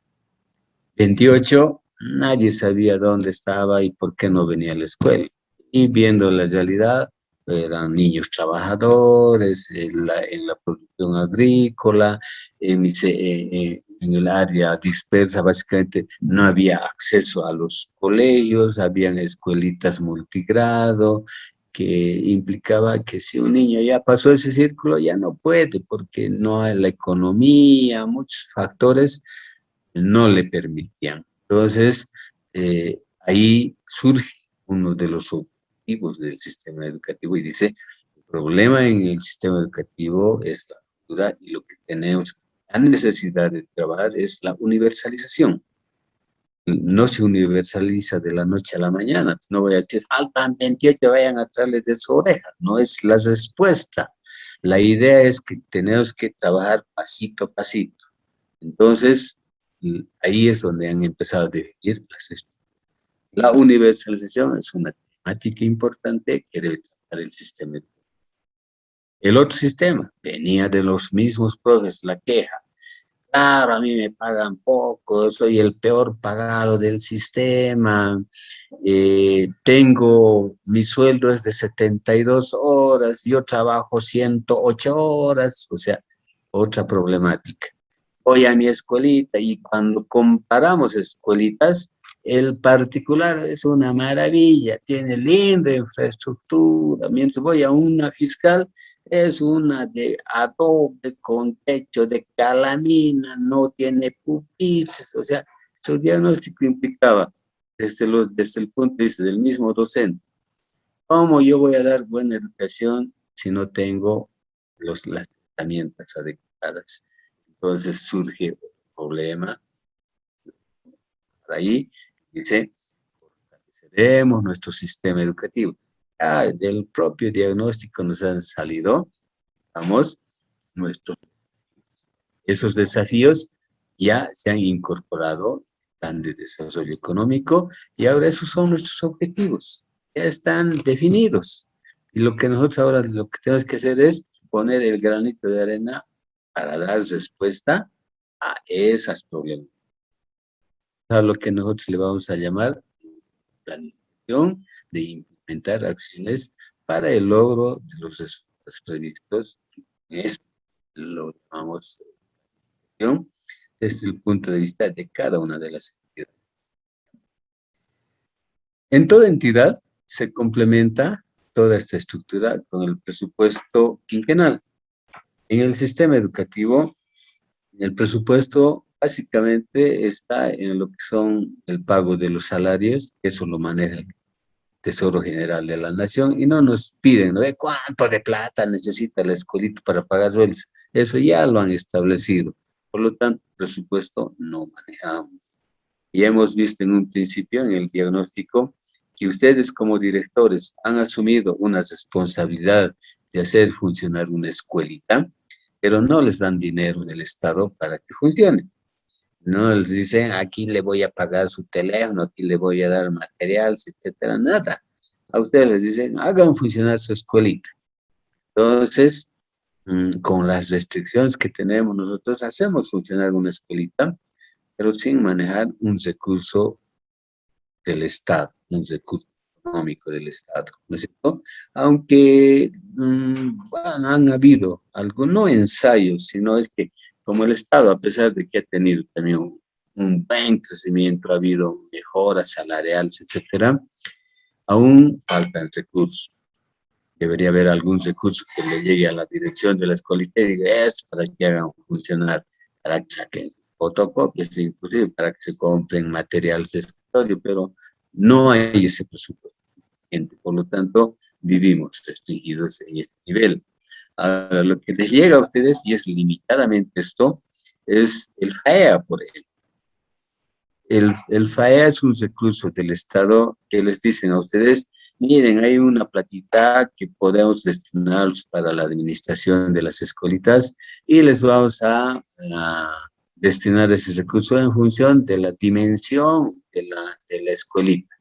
28, nadie sabía dónde estaba y por qué no venía a la escuela. Y viendo la realidad, eran niños trabajadores en la producción agrícola, en el área dispersa, básicamente no había acceso a los colegios, habían escuelitas multigrado, que implicaba que si un niño ya pasó ese círculo, ya no puede, porque no hay la economía, muchos factores no le permitían. Entonces, ahí surge uno de los objetivos del sistema educativo y dice, el problema en el sistema educativo es la cultura y lo que tenemos, la necesidad de trabajar es la universalización. no se universaliza de la noche a la mañana. No voy a decir, faltan 28, vayan a traerles de su oreja. No es la respuesta. La idea es que tenemos que trabajar pasito a pasito. Entonces, ahí es donde han empezado a definir las estructuras. La universalización es una temática importante que debe tratar el sistema. El otro sistema venía de los mismos profes, la queja. Claro, a mí me pagan poco, soy el peor pagado del sistema, mi sueldo es de 72 horas, yo trabajo 108 horas, o sea, otra problemática. Voy a mi escuelita y cuando comparamos escuelitas, el particular es una maravilla, tiene linda infraestructura, mientras voy a una fiscal, es una de adobe con techo de calamina, no tiene pupitres, o sea, su diagnóstico implicaba, desde el punto de vista del mismo docente, ¿cómo yo voy a dar buena educación si no tengo las herramientas adecuadas? Entonces surge un problema por ahí, dice, fortaleceremos nuestro sistema educativo. Del propio diagnóstico nos han salido, vamos, esos desafíos ya se han incorporado al plan de desarrollo económico y ahora esos son nuestros objetivos, ya están definidos. Y lo que nosotros ahora lo que tenemos que hacer es poner el granito de arena para dar respuesta a esas problemas. A lo que nosotros le vamos a llamar planificación de implementar acciones para el logro de los resultados previstos. Esto lo llamamos desde el punto de vista de cada una de las entidades. En toda entidad se complementa toda esta estructura con el presupuesto quinquenal. En el sistema educativo, el presupuesto básicamente está en lo que son el pago de los salarios, eso lo maneja el Tesoro General de la Nación, y no nos piden, ¿no? ¿Cuánto de plata necesita la escuelita para pagar sueldos? Eso ya lo han establecido. Por lo tanto, presupuesto no manejamos. Y hemos visto en un principio, en el diagnóstico, que ustedes como directores han asumido una responsabilidad de hacer funcionar una escuelita, pero no les dan dinero del Estado para que funcione. No les dicen, aquí le voy a pagar su teléfono, aquí le voy a dar materiales, etcétera, nada. A ustedes les dicen, hagan funcionar su escuelita. Entonces, con las restricciones que tenemos, nosotros hacemos funcionar una escuelita, pero sin manejar un recurso del Estado, un recurso económico del Estado, ¿no es cierto? Aunque bueno, han habido algunos no ensayos, sino es que como el Estado, a pesar de que ha tenido también un buen crecimiento, ha habido mejoras salariales, etcétera, aún faltan recursos. Debería haber algún recurso que le llegue a la dirección de la escuelita y diga, es para que hagan funcionar, para que saquen fotocopias, inclusive para que se compren materiales de escritorio, pero no hay ese presupuesto. Por lo tanto, vivimos restringidos en este nivel. Ahora, lo que les llega a ustedes, y es limitadamente esto, es el FAEA, por ejemplo. El FAEA es un recurso del Estado que les dicen a ustedes, miren, hay una platita que podemos destinar para la administración de las escuelitas y les vamos a destinar ese recurso en función de la dimensión de la escuelita.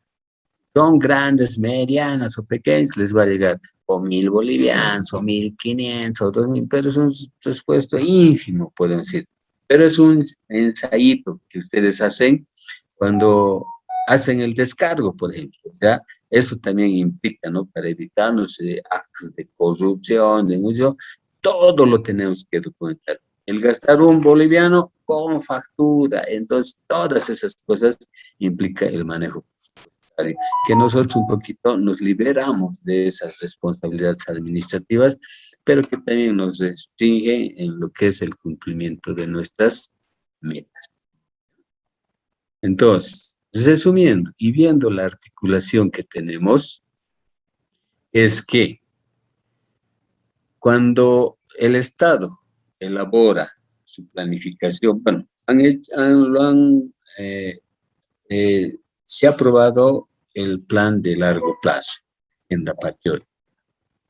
Son grandes, medianas o pequeñas, les va a llegar o 1.000 bolivianos, o 1.500, o 2.000, pero es un presupuesto ínfimo, pueden decir. Pero es un ensayito que ustedes hacen cuando hacen el descargo, por ejemplo. O sea, eso también implica, ¿no? Para evitarnos actos de corrupción, de mucho, todo lo tenemos que documentar. El gastar un boliviano con factura, entonces todas esas cosas implica el manejo que nosotros un poquito nos liberamos de esas responsabilidades administrativas, pero que también nos restringe en lo que es el cumplimiento de nuestras metas. Entonces, resumiendo y viendo la articulación que tenemos, es que cuando el Estado elabora su planificación, bueno, lo han se ha aprobado el plan de largo plazo, Agenda Patriótica.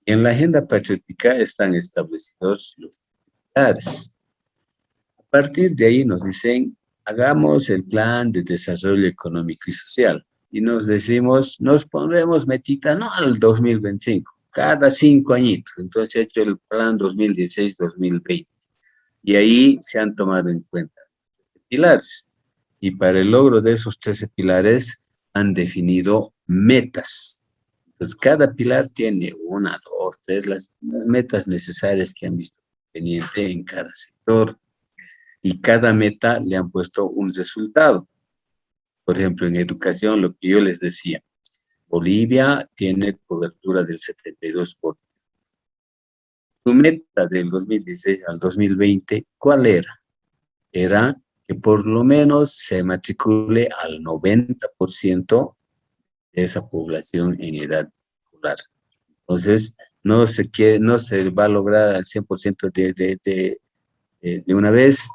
En la Agenda Patriótica están establecidos los pilares. A partir de ahí nos dicen, hagamos el plan de desarrollo económico y social. Y nos decimos, nos pondremos metita, no al 2025, cada 5 añitos. Entonces he hecho el plan 2016-2020. Y ahí se han tomado en cuenta pilares. Y para el logro de esos 13 pilares han definido metas. Entonces, cada pilar tiene una, dos, tres, las metas necesarias que han visto conveniente en cada sector. Y cada meta le han puesto un resultado. Por ejemplo, en educación, lo que yo les decía, Bolivia tiene cobertura del 72%. Su meta del 2016 al 2020, ¿cuál era? Era que por lo menos se matricule al 90% de esa población en edad escolar. Entonces, no se va a lograr al 100% de una vez,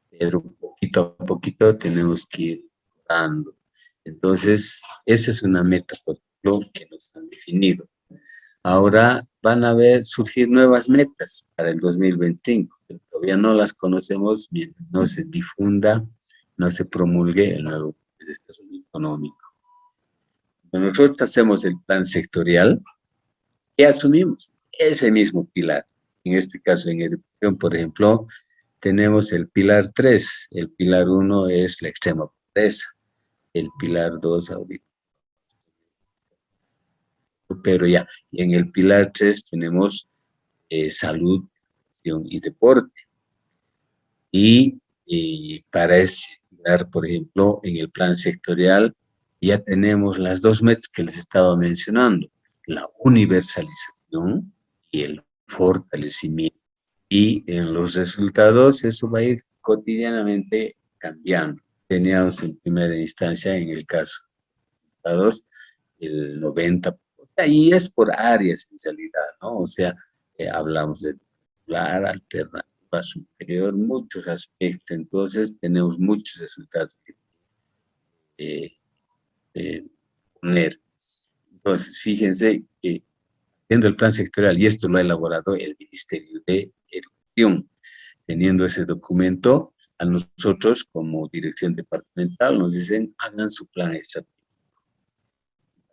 pero poquito a poquito tenemos que ir dando. Entonces, esa es una meta, por ejemplo, que nos han definido. Ahora van a surgir nuevas metas para el 2025, pero todavía no las conocemos mientras no se difunda, no se promulgue el nuevo desarrollo económico. Cuando nosotros hacemos el plan sectorial, ¿qué asumimos? Ese mismo pilar. En este caso, en educación, por ejemplo, tenemos el pilar 3. El pilar 1 es la extrema pobreza. El pilar 2, ahorita. Pero ya, y en el pilar 3 tenemos salud y deporte. Y para ese pilar, por ejemplo, en el plan sectorial, ya tenemos las dos metas que les estaba mencionando, la universalización y el fortalecimiento. Y en los resultados eso va a ir cotidianamente cambiando. Teníamos en primera instancia, en el caso de resultados, el 90%, y es por áreas en realidad, ¿no? O sea, hablamos de titular, alternativa, superior, muchos aspectos, entonces tenemos muchos resultados que eh, poner. Entonces, fíjense que siendo el plan sectorial, y esto lo ha elaborado el Ministerio de Educación, teniendo ese documento, a nosotros como dirección departamental nos dicen, hagan su plan estratégico.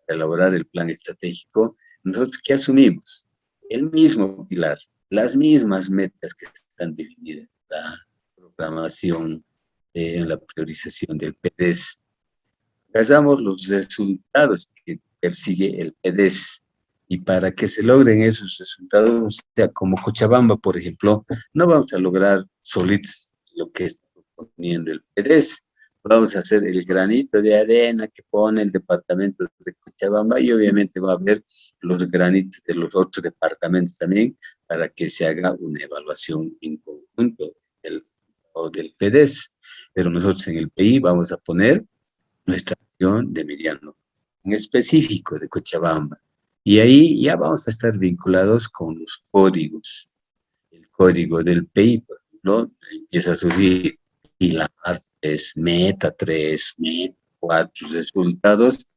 Para elaborar el plan estratégico, nosotros ¿qué asumimos? El mismo pilar, las mismas metas que están definidas, la programación, en la priorización del PDES. Hagamos los resultados que persigue el PDES. Y para que se logren esos resultados, o sea, como Cochabamba, por ejemplo, no vamos a lograr solitos lo que está proponiendo el PDES. Vamos a hacer el granito de arena que pone el departamento de Cochabamba y obviamente va a haber los granitos de los otros departamentos también para que se haga una evaluación en conjunto del PDES. Pero nosotros en el PI vamos a poner nuestra acción de mediano, en específico de Cochabamba. Y ahí ya vamos a estar vinculados con los códigos. El código del PI, por ejemplo, empieza a surgir pilar 3, meta 3, meta 4 resultados.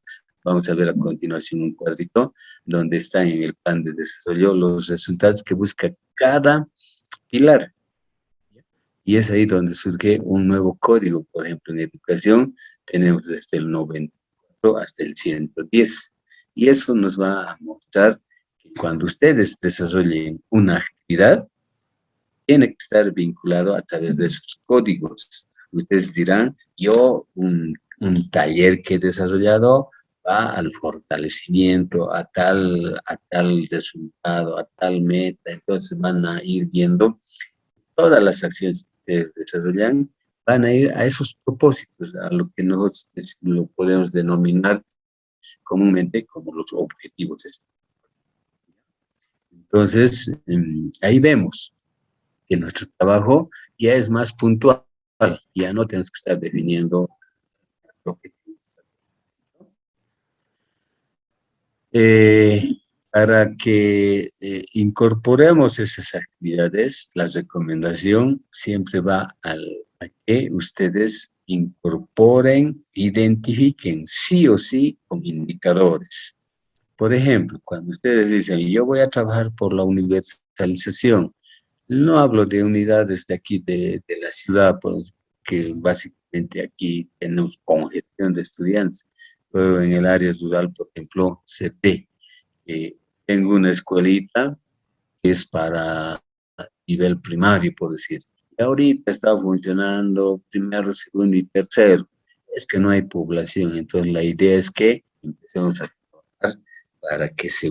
Vamos a ver a continuación un cuadrito donde están en el plan de desarrollo los resultados que busca cada pilar. Y es ahí donde surge un nuevo código. Por ejemplo, en educación tenemos desde el 94 hasta el 110. Y eso nos va a mostrar que cuando ustedes desarrollen una actividad, tiene que estar vinculado a través de esos códigos. Ustedes dirán, yo un taller que he desarrollado va al fortalecimiento, a tal resultado, a tal meta. Entonces van a ir viendo todas las acciones que desarrollan, van a ir a esos propósitos, a lo que nosotros lo podemos denominar comúnmente como los objetivos. Entonces, ahí vemos que nuestro trabajo ya es más puntual, ya no tenemos que estar definiendo objetivos. Para que incorporemos esas actividades, la recomendación siempre va a que ustedes incorporen, identifiquen sí o sí con indicadores. Por ejemplo, cuando ustedes dicen, yo voy a trabajar por la universalización, no hablo de unidades de aquí, de la ciudad, pues, que básicamente aquí tenemos congestión de estudiantes, pero en el área rural, por ejemplo, se ve. Tengo una escuelita que es para nivel primario, por decir. Y ahorita está funcionando primero, segundo y tercero. Es que no hay población, entonces la idea es que empecemos a trabajar para que se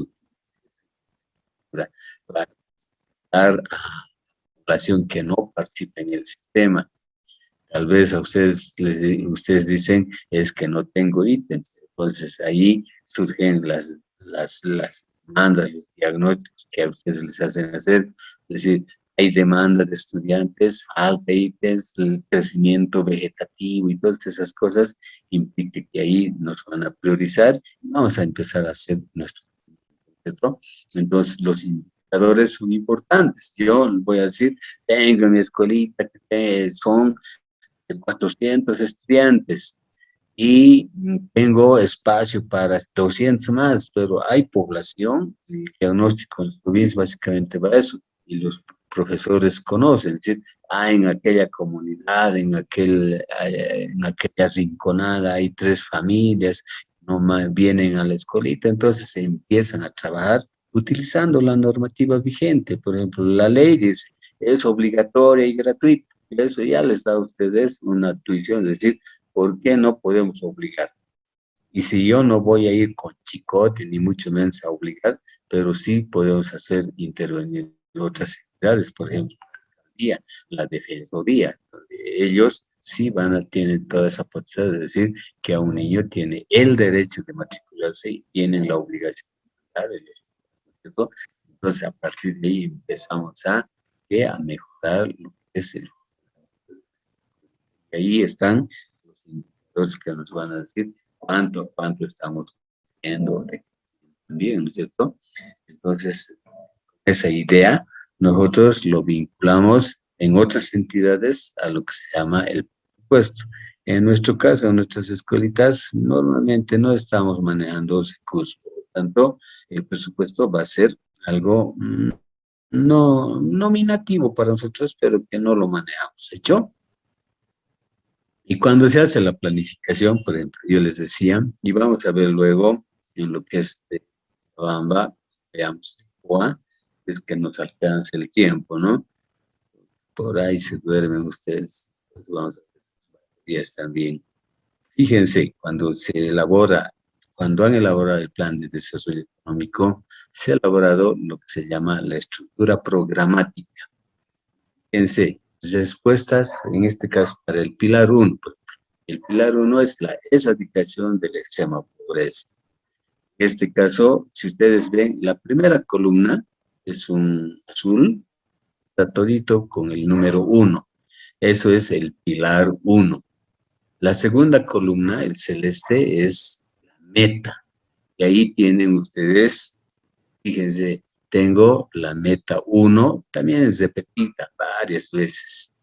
para dar a la población que no participa en el sistema. Tal vez a ustedes, ustedes dicen, es que no tengo ítems. Entonces ahí surgen las demandas, los diagnósticos que a ustedes les hacen hacer. Es decir, hay demanda de estudiantes, falta ítems, el crecimiento vegetativo y todas esas cosas implica que ahí nos van a priorizar y vamos a empezar a hacer nuestro, ¿cierto? Entonces los indicadores son importantes. Yo voy a decir, tengo mi escuelita que son de 400 estudiantes y tengo espacio para 200 más, pero hay población, el diagnóstico en las provincias básicamente va a eso, y los profesores conocen, es decir, en aquella comunidad, en aquella rinconada hay 3 familias, no más vienen a la escuelita, entonces se empiezan a trabajar utilizando la normativa vigente. Por ejemplo, la ley dice, es obligatoria y gratuita. Eso ya les da a ustedes una tuición, es decir, ¿por qué no podemos obligar? Y si yo no voy a ir con chicote, ni mucho menos a obligar, pero sí podemos hacer intervenir otras entidades, por ejemplo, la Defensoría, donde ellos sí tienen toda esa potestad de decir que a un niño tiene el derecho de matricularse y tienen la obligación de darle, ¿cierto? Entonces, a partir de ahí empezamos a mejorar lo que es el. Ahí están los indicadores que nos van a decir cuánto estamos viendo también, ¿no es cierto? Entonces, esa idea nosotros lo vinculamos en otras entidades a lo que se llama el presupuesto. En nuestro caso, en nuestras escuelitas, normalmente no estamos manejando recursos, por lo tanto, el presupuesto va a ser algo no nominativo para nosotros, pero que no lo manejamos, ¿hecho? Y cuando se hace la planificación, por ejemplo, yo les decía, y vamos a ver luego en lo que es de Bamba, veamos, es que nos alcance el tiempo, ¿no? Por ahí se duermen ustedes, pues vamos a ver sus baterías también. Fíjense, cuando han elaborado el plan de desarrollo económico, se ha elaborado lo que se llama la estructura programática. Fíjense, respuestas, en este caso, para el pilar 1. El pilar 1 es la erradicación de la extrema pobreza. En este caso, si ustedes ven, la primera columna es un azul, está todito con el número 1. Eso es el pilar 1. La segunda columna, el celeste, es la meta. Y ahí tienen ustedes, fíjense, tengo la meta 1, también es repetida varias veces.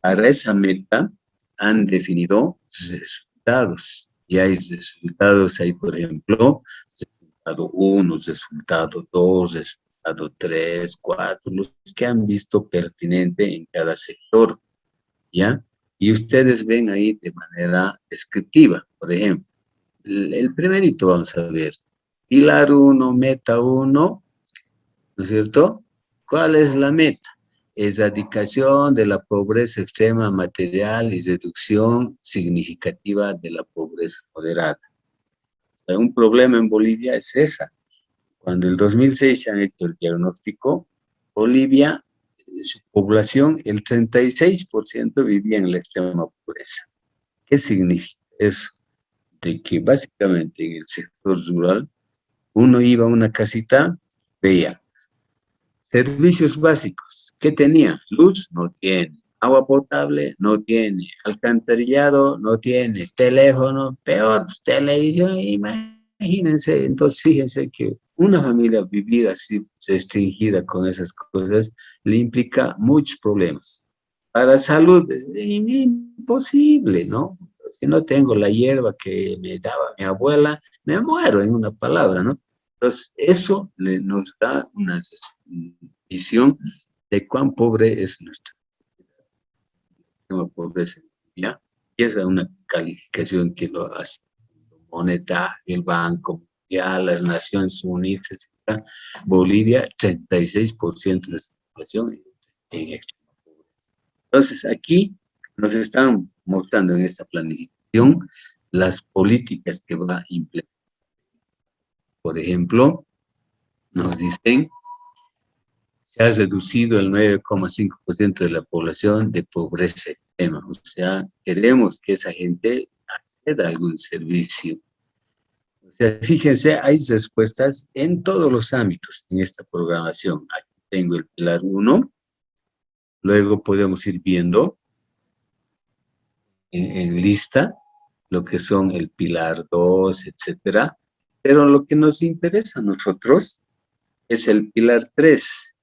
Para esa meta han definido resultados. Y hay resultados, hay por ejemplo, resultado 1, resultado 2, resultado 3, 4, los que han visto pertinente en cada sector, ¿ya? Y ustedes ven ahí de manera descriptiva, por ejemplo, el primerito vamos a ver, pilar 1, meta 1, ¿no es cierto? ¿Cuál es la meta? Erradicación de la pobreza extrema material y reducción significativa de la pobreza moderada. Un problema en Bolivia es esa. Cuando en el 2006 se han hecho el diagnóstico, Bolivia, su población, el 36% vivía en la extrema pobreza. ¿Qué significa eso? De que básicamente en el sector rural, uno iba a una casita, veía servicios básicos. ¿Qué tenía? Luz no tiene, agua potable no tiene, alcantarillado no tiene, teléfono, peor, televisión, imagínense. Entonces, fíjense que una familia vivir así restringida con esas cosas le implica muchos problemas. Para salud, es imposible, ¿no? Si no tengo la hierba que me daba mi abuela, me muero en una palabra, ¿no? Entonces, eso nos da una visión de cuán pobre es nuestra pobreza, ¿ya? Y esa es una calificación que lo hace el Monetario, el Banco Mundial, las Naciones Unidas, etc. Bolivia, 36% de su población en extrema pobreza. Entonces, aquí nos están mostrando en esta planificación las políticas que va a implementar. Por ejemplo, nos dicen se ha reducido el 9,5% de la población de pobreza extrema. O sea, queremos que esa gente acceda a algún servicio. O sea, fíjense, hay respuestas en todos los ámbitos en esta programación. Aquí tengo el pilar 1, luego podemos ir viendo en lista lo que son el pilar 2, etcétera. Pero lo que nos interesa a nosotros es el pilar 3.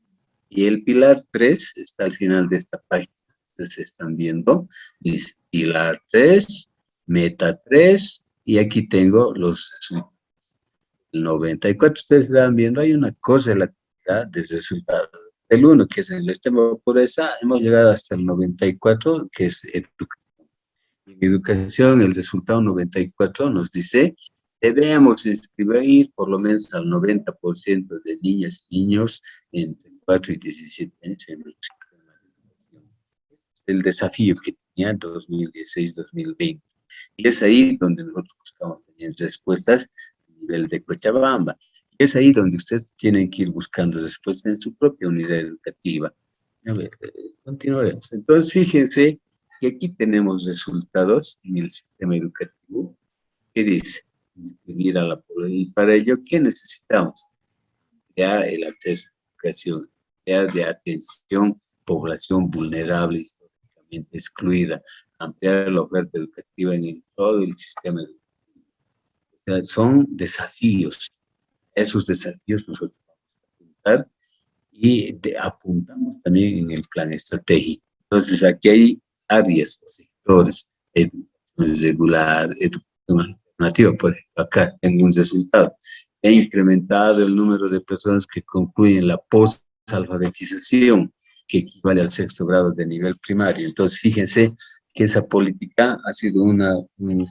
Y el pilar 3 está al final de esta página. Ustedes están viendo, dice pilar 3, meta 3, y aquí tengo los 94. Ustedes están viendo, hay una correlatividad de resultados. El 1, que es el extremo de pobreza, hemos llegado hasta el 94, que es educación. En educación, el resultado 94 nos dice, debemos inscribir por lo menos al 90% de niñas y niños entre 4 y 17 años en nuestro sistema de educación. El desafío que tenía 2016-2020. Y es ahí donde nosotros buscamos también respuestas a nivel de Cochabamba. Y es ahí donde ustedes tienen que ir buscando respuestas en su propia unidad educativa. A ver, continuaremos. Entonces, fíjense que aquí tenemos resultados en el sistema educativo que dice inscribir a la población. Y para ello, ¿qué necesitamos? Crear el acceso a la educación, crear de atención población vulnerable, históricamente excluida, ampliar la oferta educativa en todo el sistema educativo. O sea, son desafíos. Esos desafíos nosotros vamos a apuntar y apuntamos también en el plan estratégico. Entonces, aquí hay áreas o sectores: educación regular, educación alternativa. Por ejemplo, acá tengo un resultado. He incrementado el número de personas que concluyen la post-alfabetización, que equivale al 6º grado de nivel primario. Entonces, fíjense que esa política ha sido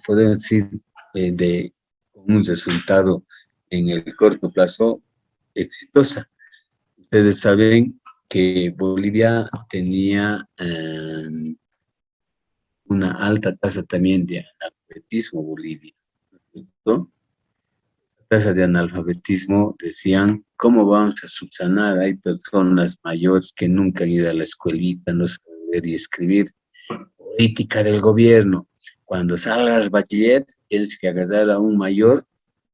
podemos decir, de un resultado en el corto plazo exitosa. Ustedes saben que Bolivia tenía una alta tasa también de analfabetismo, Bolivia, ¿no? La tasa de analfabetismo, decían, ¿cómo vamos a subsanar? Hay personas mayores que nunca han ido a la escuelita, no saben leer y escribir. Política del gobierno: cuando salgas bachiller, tienes que agarrar a un mayor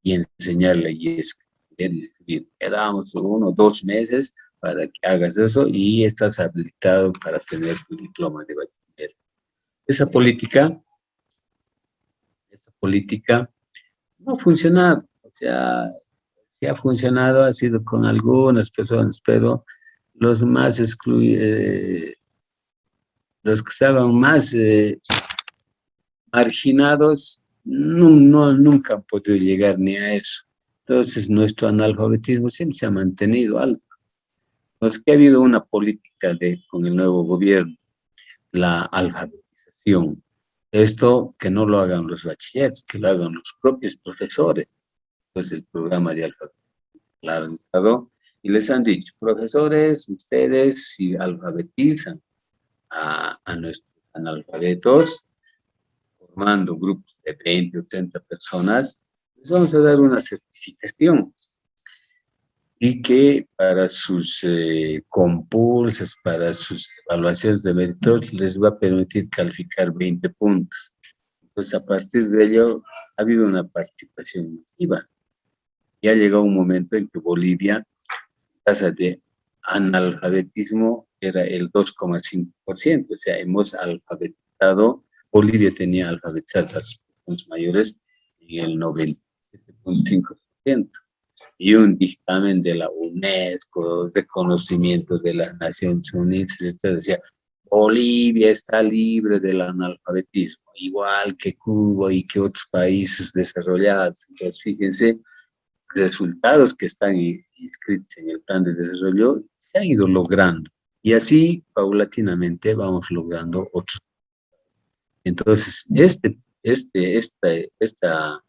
y enseñarle y escribir. Quedamos 1 o 2 meses para que hagas eso y estás habilitado para tener tu diploma de bachiller. Esa política no ha funcionado. O sea, si ha funcionado ha sido con algunas personas, pero los más excluidos, los que estaban más marginados, nunca han podido llegar ni a eso. Entonces, nuestro analfabetismo siempre se ha mantenido alto. Entonces, que ha habido una política con el nuevo gobierno, la alfabetización. Esto que no lo hagan los bachilleres, que lo hagan los propios profesores. Pues el programa de alfabetización lo han estado y les han dicho: profesores, ustedes si alfabetizan a nuestros analfabetos, formando grupos de 20 o 30 personas, les vamos a dar una certificación y que para sus compulsos, para sus evaluaciones de méritos, les va a permitir calificar 20 puntos. Entonces, a partir de ello, ha habido una participación masiva. Y ha llegado un momento en que Bolivia, la tasa de analfabetismo era el 2,5%. O sea, hemos alfabetizado, Bolivia tenía alfabetizadas a las personas mayores en el 97,5%. Y un dictamen de la UNESCO, reconocimiento de las Naciones Unidas, decía, Bolivia está libre del analfabetismo, igual que Cuba y que otros países desarrollados. Entonces, fíjense, resultados que están inscritos en el plan de desarrollo se han ido logrando. Y así, paulatinamente, vamos logrando otros. Entonces, esta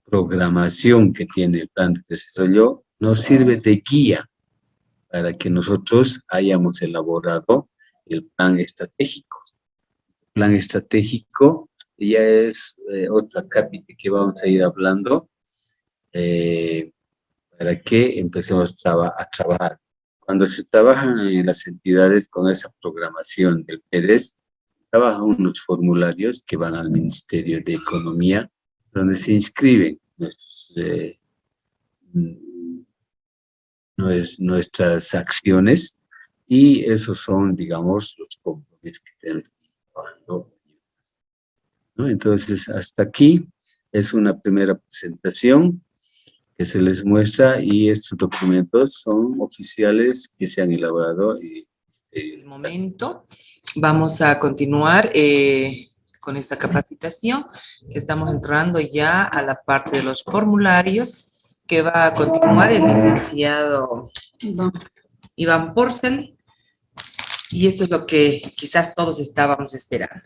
programación que tiene el plan de desarrollo nos sirve de guía para que nosotros hayamos elaborado el plan estratégico. El plan estratégico ya es otra cápita que vamos a ir hablando eh, para que empecemos a trabajar. Cuando se trabajan en las entidades con esa programación del PEDES, trabajan unos formularios que van al Ministerio de Economía, donde se inscriben nuestras acciones y esos son, digamos, los compromisos que tenemos que ir trabajando, ¿no? Entonces, hasta aquí es una primera presentación que se les muestra y estos documentos son oficiales que se han elaborado. El momento, vamos a continuar con esta capacitación, que estamos entrando ya a la parte de los formularios, que va a continuar el licenciado Iván Porcel, y esto es lo que quizás todos estábamos esperando.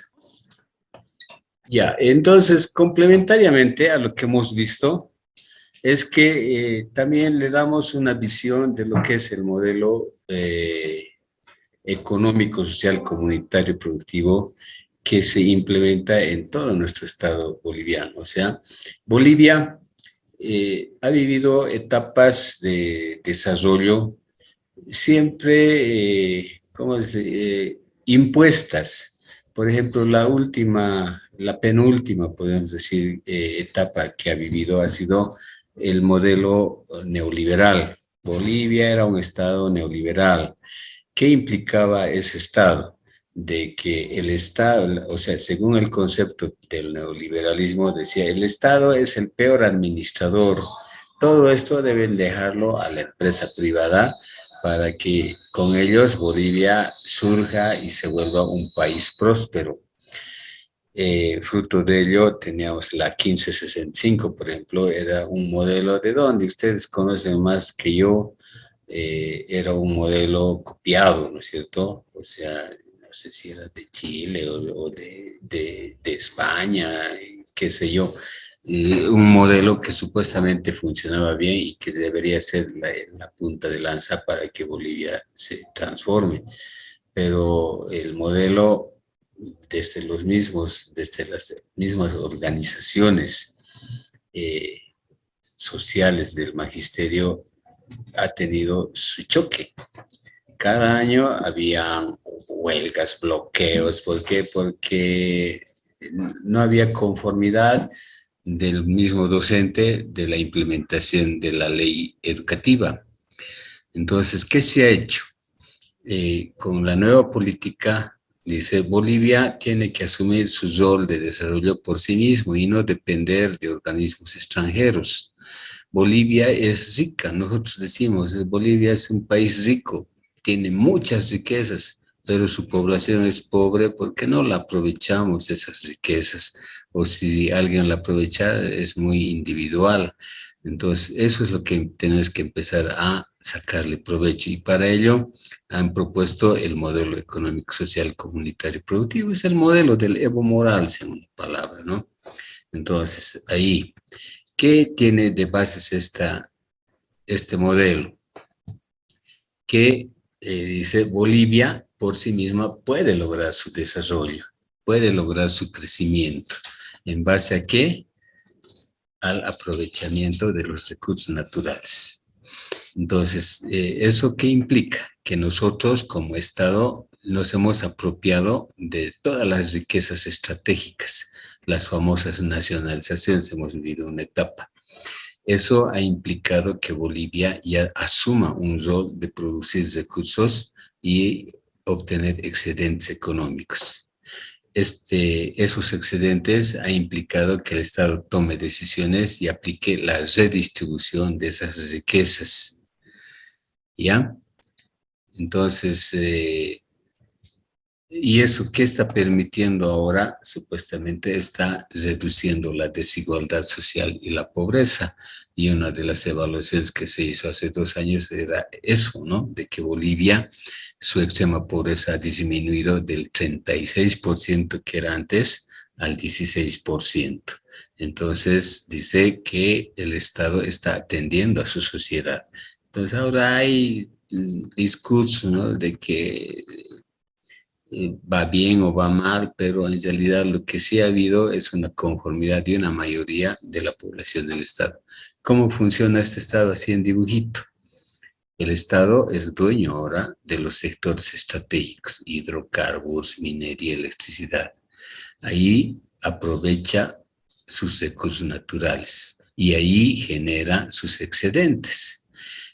Ya, entonces, complementariamente a lo que hemos visto, es que también le damos una visión de lo que es el modelo económico, social, comunitario y productivo que se implementa en todo nuestro estado boliviano. O sea, Bolivia ha vivido etapas de desarrollo siempre, impuestas. Por ejemplo, la penúltima, podemos decir, etapa que ha vivido ha sido el modelo neoliberal. Bolivia era un estado neoliberal. ¿Qué implicaba ese estado? De que el Estado, o sea, según el concepto del neoliberalismo, decía, el Estado es el peor administrador. Todo esto deben dejarlo a la empresa privada para que con ellos Bolivia surja y se vuelva un país próspero. Fruto de ello teníamos la 1565, por ejemplo, era un modelo de donde ustedes conocen más que yo, era un modelo copiado, ¿no es cierto? O sea, no sé si era de Chile o de España, qué sé yo, un modelo que supuestamente funcionaba bien y que debería ser la punta de lanza para que Bolivia se transforme. Pero el modelo desde las mismas organizaciones sociales del magisterio ha tenido su choque. Cada año había huelgas, bloqueos. ¿Por qué? Porque no había conformidad del mismo docente de la implementación de la ley educativa. Entonces, ¿qué se ha hecho? Con la nueva política, dice, Bolivia tiene que asumir su rol de desarrollo por sí mismo y no depender de organismos extranjeros. Bolivia es rica, nosotros decimos, Bolivia es un país rico, tiene muchas riquezas, pero su población es pobre porque no la aprovechamos esas riquezas, o si alguien la aprovecha es muy individual. Entonces, eso es lo que tenemos que empezar a sacarle provecho y para ello han propuesto el modelo económico, social, comunitario y productivo. Es el modelo del Evo Morales, en una palabra, ¿no? Entonces, ahí, ¿qué tiene de bases este modelo? Que dice Bolivia por sí misma puede lograr su desarrollo, puede lograr su crecimiento. ¿En base a qué? Al aprovechamiento de los recursos naturales. Entonces, ¿eso qué implica? Que nosotros como Estado nos hemos apropiado de todas las riquezas estratégicas, las famosas nacionalizaciones, hemos vivido una etapa. Eso ha implicado que Bolivia ya asuma un rol de producir recursos y obtener excedentes económicos. Esos excedentes ha implicado que el Estado tome decisiones y aplique la redistribución de esas riquezas. ¿Ya? Entonces, Y eso que está permitiendo ahora, supuestamente está reduciendo la desigualdad social y la pobreza. Y una de las evaluaciones que se hizo hace 2 años era eso, ¿no? De que Bolivia, su extrema pobreza ha disminuido del 36% que era antes al 16%. Entonces, dice que el Estado está atendiendo a su sociedad. Entonces, ahora hay discurso, ¿no? De que va bien o va mal, pero en realidad lo que sí ha habido es una conformidad de una mayoría de la población del Estado. ¿Cómo funciona este Estado así en dibujito? El Estado es dueño ahora de los sectores estratégicos, hidrocarburos, minería, electricidad. Ahí aprovecha sus recursos naturales y ahí genera sus excedentes.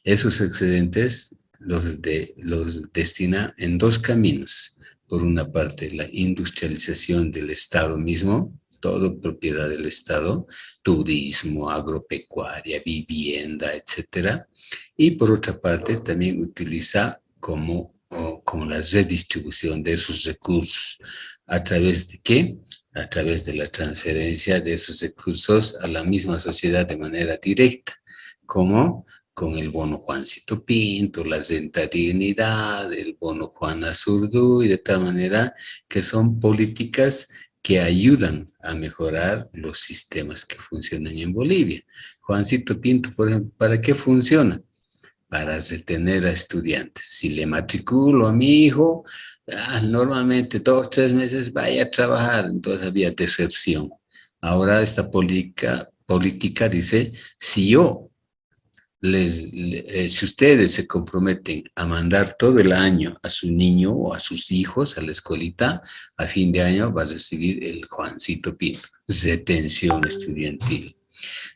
Esos excedentes los destina en dos caminos. Por una parte, la industrialización del Estado mismo, todo propiedad del Estado, turismo, agropecuaria, vivienda, etcétera. Y por otra parte, también utiliza con la redistribución de esos recursos. ¿A través de qué? A través de la transferencia de esos recursos a la misma sociedad de manera directa. ¿Cómo? Con el bono Juancito Pinto, la renta dignidad, el bono Juana Zurduy, de tal manera que son políticas que ayudan a mejorar los sistemas que funcionan en Bolivia. Juancito Pinto, por ejemplo, ¿para qué funciona? Para retener a estudiantes. Si le matriculo a mi hijo, normalmente 2, 3 meses vaya a trabajar, entonces había deserción. Ahora esta política dice, si ustedes se comprometen a mandar todo el año a su niño o a sus hijos a la escuelita, a fin de año va a recibir el Juancito Pinto, retención estudiantil.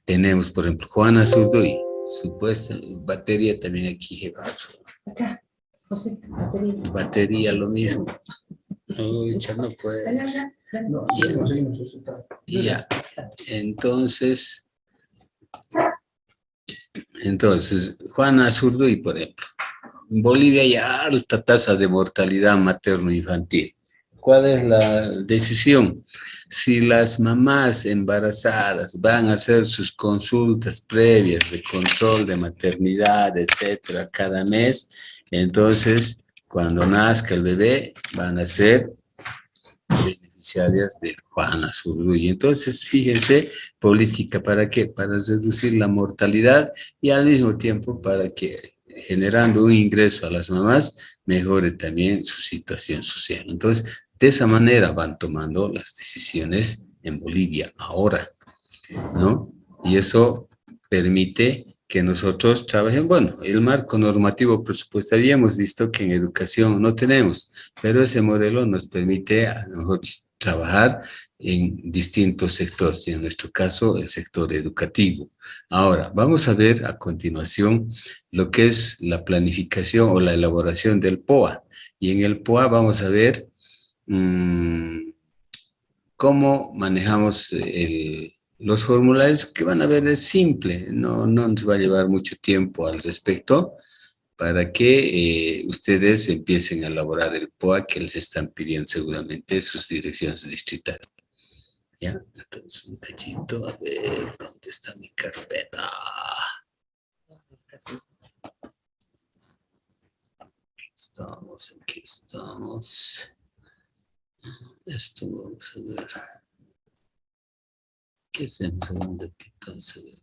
Tenemos, por ejemplo, Juana Zurduy, supuesta, batería también aquí, jefazo. Acá, José, batería. Batería, lo mismo. Uy, ya no puede. No, ya. Entonces, Juana Zurduy, por ejemplo. En Bolivia hay alta tasa de mortalidad materno-infantil. ¿Cuál es la decisión? Si las mamás embarazadas van a hacer sus consultas previas de control de maternidad, etcétera, cada mes, entonces cuando nazca el bebé van a ser beneficiarias de Juana Zurduy. Entonces, fíjense, política para qué? Para reducir la mortalidad y al mismo tiempo para que generando un ingreso a las mamás mejore también su situación social. Entonces, de esa manera van tomando las decisiones en Bolivia ahora, ¿no? Y eso permite que nosotros trabajemos, bueno, el marco normativo presupuestario hemos visto que en educación no tenemos, pero ese modelo nos permite a nosotros trabajar en distintos sectores, y en nuestro caso el sector educativo. Ahora, vamos a ver a continuación lo que es la planificación o la elaboración del POA. Y en el POA vamos a ver cómo manejamos los formularios, que van a ver es simple, no nos va a llevar mucho tiempo al respecto para que ustedes empiecen a elaborar el POA que les están pidiendo seguramente sus direcciones distritales. ¿Ya? Entonces, un cachito, a ver, ¿dónde está mi carpeta? Aquí estamos. Esto vamos a ver. ¿Qué hacemos en un ratito? Vamos a ver.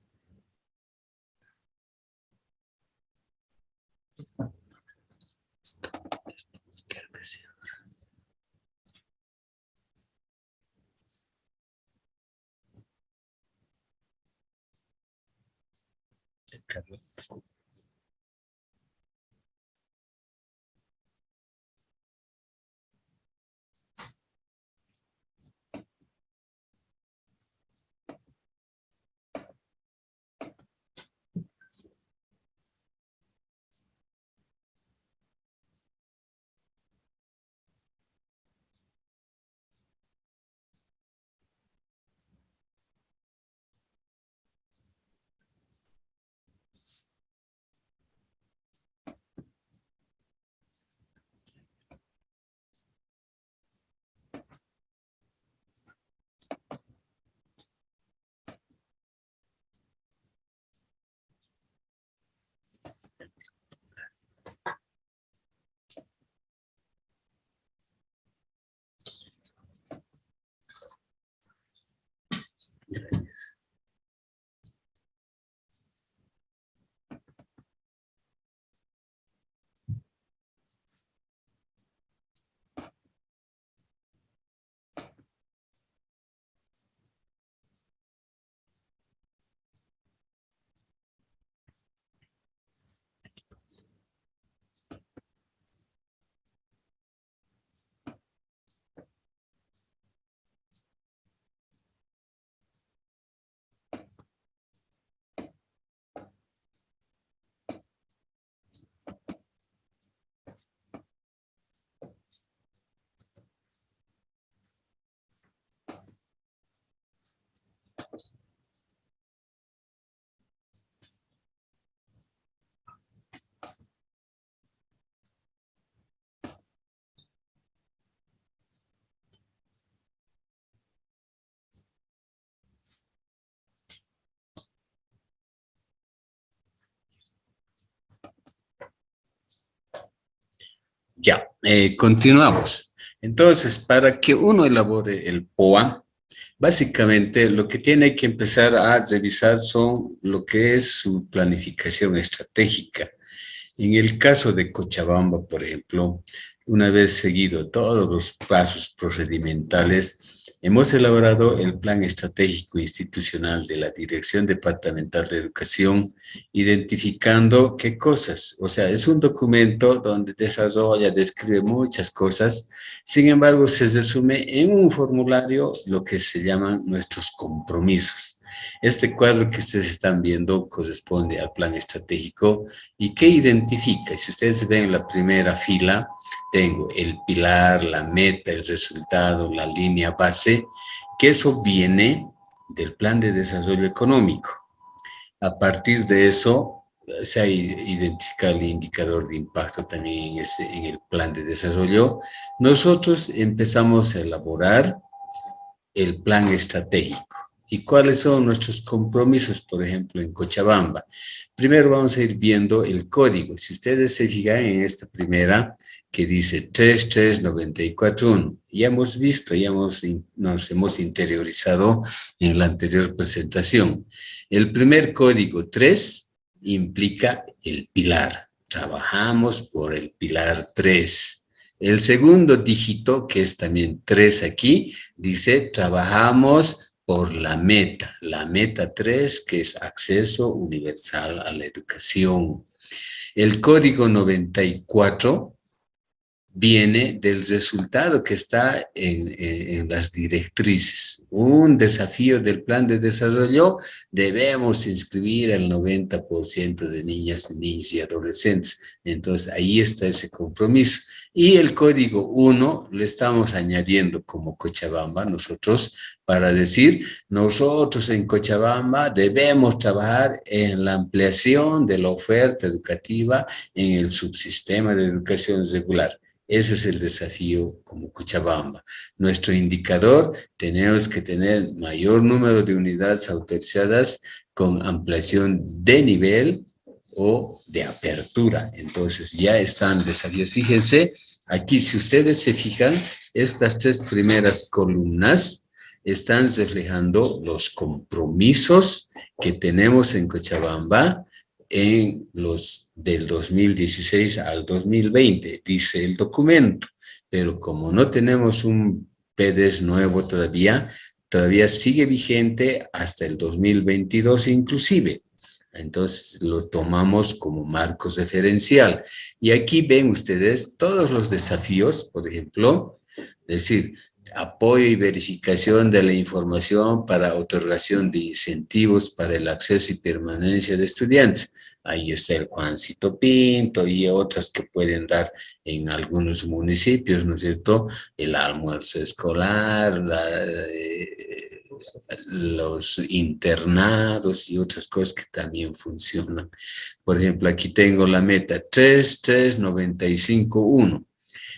Carlos. Ya, continuamos. Entonces, para que uno elabore el POA, básicamente lo que tiene que empezar a revisar son lo que es su planificación estratégica. En el caso de Cochabamba, por ejemplo, una vez seguido todos los pasos procedimentales, hemos elaborado el Plan Estratégico Institucional de la Dirección Departamental de Educación, identificando qué cosas. O sea, es un documento donde desarrolla, describe muchas cosas, sin embargo, se resume en un formulario lo que se llaman nuestros compromisos. Este cuadro que ustedes están viendo corresponde al plan estratégico y ¿qué identifica? Si ustedes ven la primera fila, tengo el pilar, la meta, el resultado, la línea base, que eso viene del plan de desarrollo económico. A partir de eso, se identifica el indicador de impacto también en el plan de desarrollo. Nosotros empezamos a elaborar el plan estratégico. ¿Y cuáles son nuestros compromisos, por ejemplo, en Cochabamba? Primero vamos a ir viendo el código. Si ustedes se fijan en esta primera, que dice 33941, ya hemos visto, nos hemos interiorizado en la anterior presentación. El primer código 3 implica el pilar. Trabajamos por el pilar 3. El segundo dígito, que es también 3 aquí, dice, trabajamos por la meta 3, que es acceso universal a la educación. El código 94 viene del resultado que está en las directrices. Un desafío del plan de desarrollo, debemos inscribir al 90% de niñas, niños y adolescentes. Entonces, ahí está ese compromiso. Y el código 1 le estamos añadiendo como Cochabamba, nosotros, para decir, nosotros en Cochabamba debemos trabajar en la ampliación de la oferta educativa en el subsistema de educación regular. Ese es el desafío como Cochabamba. Nuestro indicador, tenemos que tener mayor número de unidades autorizadas con ampliación de nivel o de apertura. Entonces ya están desafíos. Fíjense, aquí si ustedes se fijan, estas 3 primeras columnas están reflejando los compromisos que tenemos en Cochabamba en los del 2016 al 2020, dice el documento, pero como no tenemos un PDES nuevo todavía sigue vigente hasta el 2022 inclusive. Entonces lo tomamos como marco referencial. Y aquí ven ustedes todos los desafíos, por ejemplo, decir, apoyo y verificación de la información para otorgación de incentivos para el acceso y permanencia de estudiantes. Ahí está el Juancito Pinto y otras que pueden dar en algunos municipios, ¿no es cierto? El almuerzo escolar, los internados y otras cosas que también funcionan. Por ejemplo, aquí tengo la meta 33951.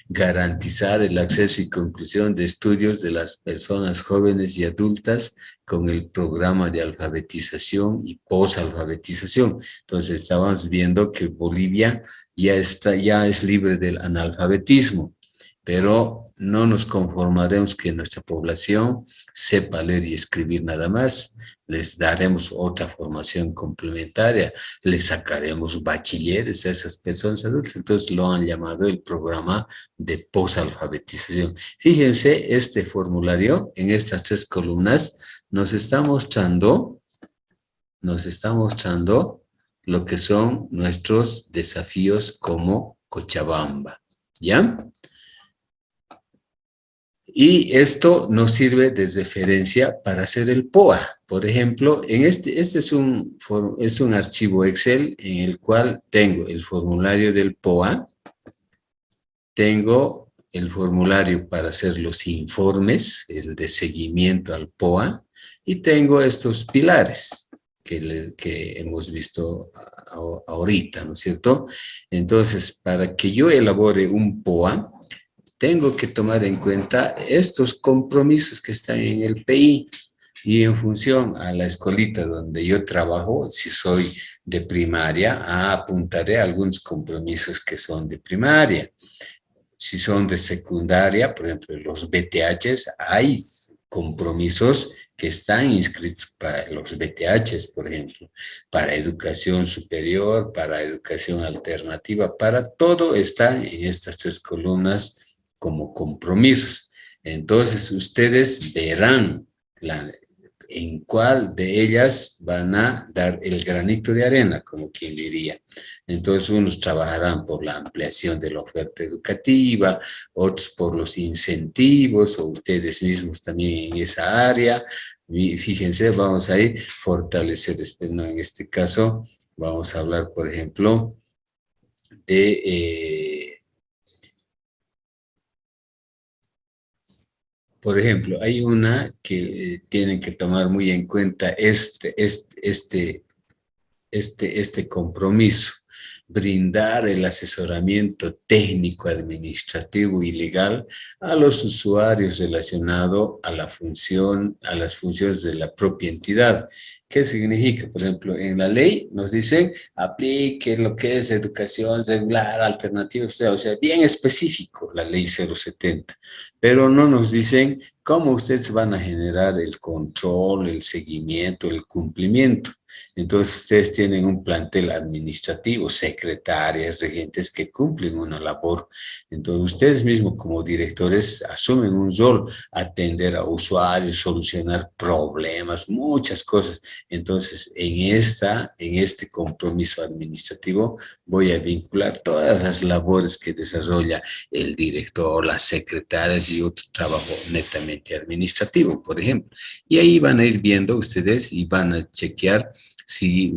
Garantizar el acceso y conclusión de estudios de las personas jóvenes y adultas con el programa de alfabetización y posalfabetización. Entonces, estábamos viendo que Bolivia ya es libre del analfabetismo, pero no nos conformaremos que nuestra población sepa leer y escribir nada más. Les daremos otra formación complementaria, les sacaremos bachilleres a esas personas adultas. Entonces lo han llamado el programa de posalfabetización. Fíjense, este formulario en estas 3 columnas nos está mostrando lo que son nuestros desafíos como Cochabamba, ¿ya? Y esto nos sirve de referencia para hacer el POA. Por ejemplo, este es un archivo Excel en el cual tengo el formulario del POA, tengo el formulario para hacer los informes, el de seguimiento al POA, y tengo estos pilares que hemos visto ahorita, ¿no es cierto? Entonces, para que yo elabore un POA, tengo que tomar en cuenta estos compromisos que están en el PI y en función a la escolita donde yo trabajo, si soy de primaria, apuntaré algunos compromisos que son de primaria. si son de secundaria, por ejemplo, los BTHs, hay compromisos que están inscritos para los BTHs, por ejemplo, para educación superior, para educación alternativa, para todo está en estas tres columnas como compromisos. Entonces, ustedes verán en cuál de ellas van a dar el granito de arena, como quien diría. Entonces, unos trabajarán por la ampliación de la oferta educativa, otros por los incentivos, o ustedes mismos también en esa área. Y fíjense, vamos a ir fortalecer, no, en este caso, vamos a hablar, por ejemplo, de... por ejemplo, hay una que tienen que tomar muy en cuenta este compromiso, brindar el asesoramiento técnico, administrativo y legal a los usuarios relacionado a la función, a las funciones de la propia entidad. ¿Qué significa? Por ejemplo, en la ley nos dicen, aplique lo que es educación regular, alternativa, o sea, bien específico la ley 070, pero no nos dicen cómo ustedes van a generar el control, el seguimiento, el cumplimiento. Entonces, ustedes tienen un plantel administrativo, secretarias, regentes que cumplen una labor. Entonces, ustedes mismos como directores asumen un rol, atender a usuarios, solucionar problemas, muchas cosas. Entonces, en este compromiso administrativo voy a vincular todas las labores que desarrolla el director, las secretarias y otro trabajo netamente administrativo, por ejemplo. Y ahí van a ir viendo ustedes y van a chequear si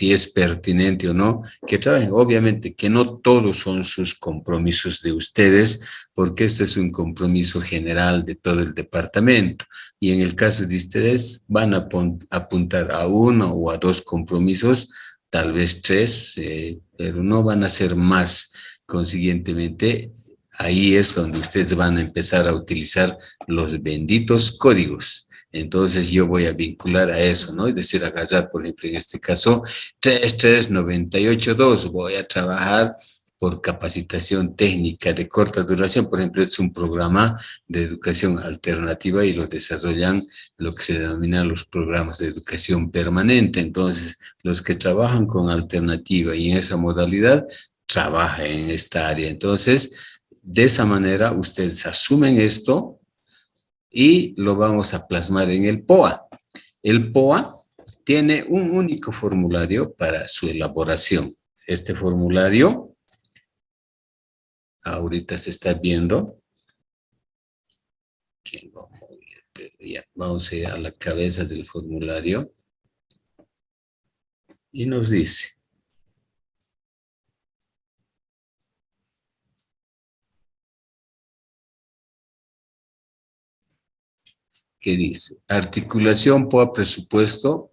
es pertinente o no, que trabajen. Obviamente que no todos son sus compromisos de ustedes, porque este es un compromiso general de todo el departamento. Y en el caso de ustedes, van a apuntar a uno o a dos compromisos, tal vez tres, pero no van a ser más. Consiguientemente, ahí es donde ustedes van a empezar a utilizar los benditos códigos. Entonces yo voy a vincular a eso, ¿no? Es decir, agarrar, por ejemplo, en este caso, 33982, voy a trabajar por capacitación técnica de corta duración. Por ejemplo, es un programa de educación alternativa y lo desarrollan lo que se denomina los programas de educación permanente. Entonces, los que trabajan con alternativa y en esa modalidad, trabajan en esta área. Entonces, de esa manera, ustedes asumen esto y lo vamos a plasmar en el POA. El POA tiene un único formulario para su elaboración. Este formulario, ahorita se está viendo. Vamos a ir a la cabeza del formulario y nos dice: ¿qué dice? Articulación POA presupuesto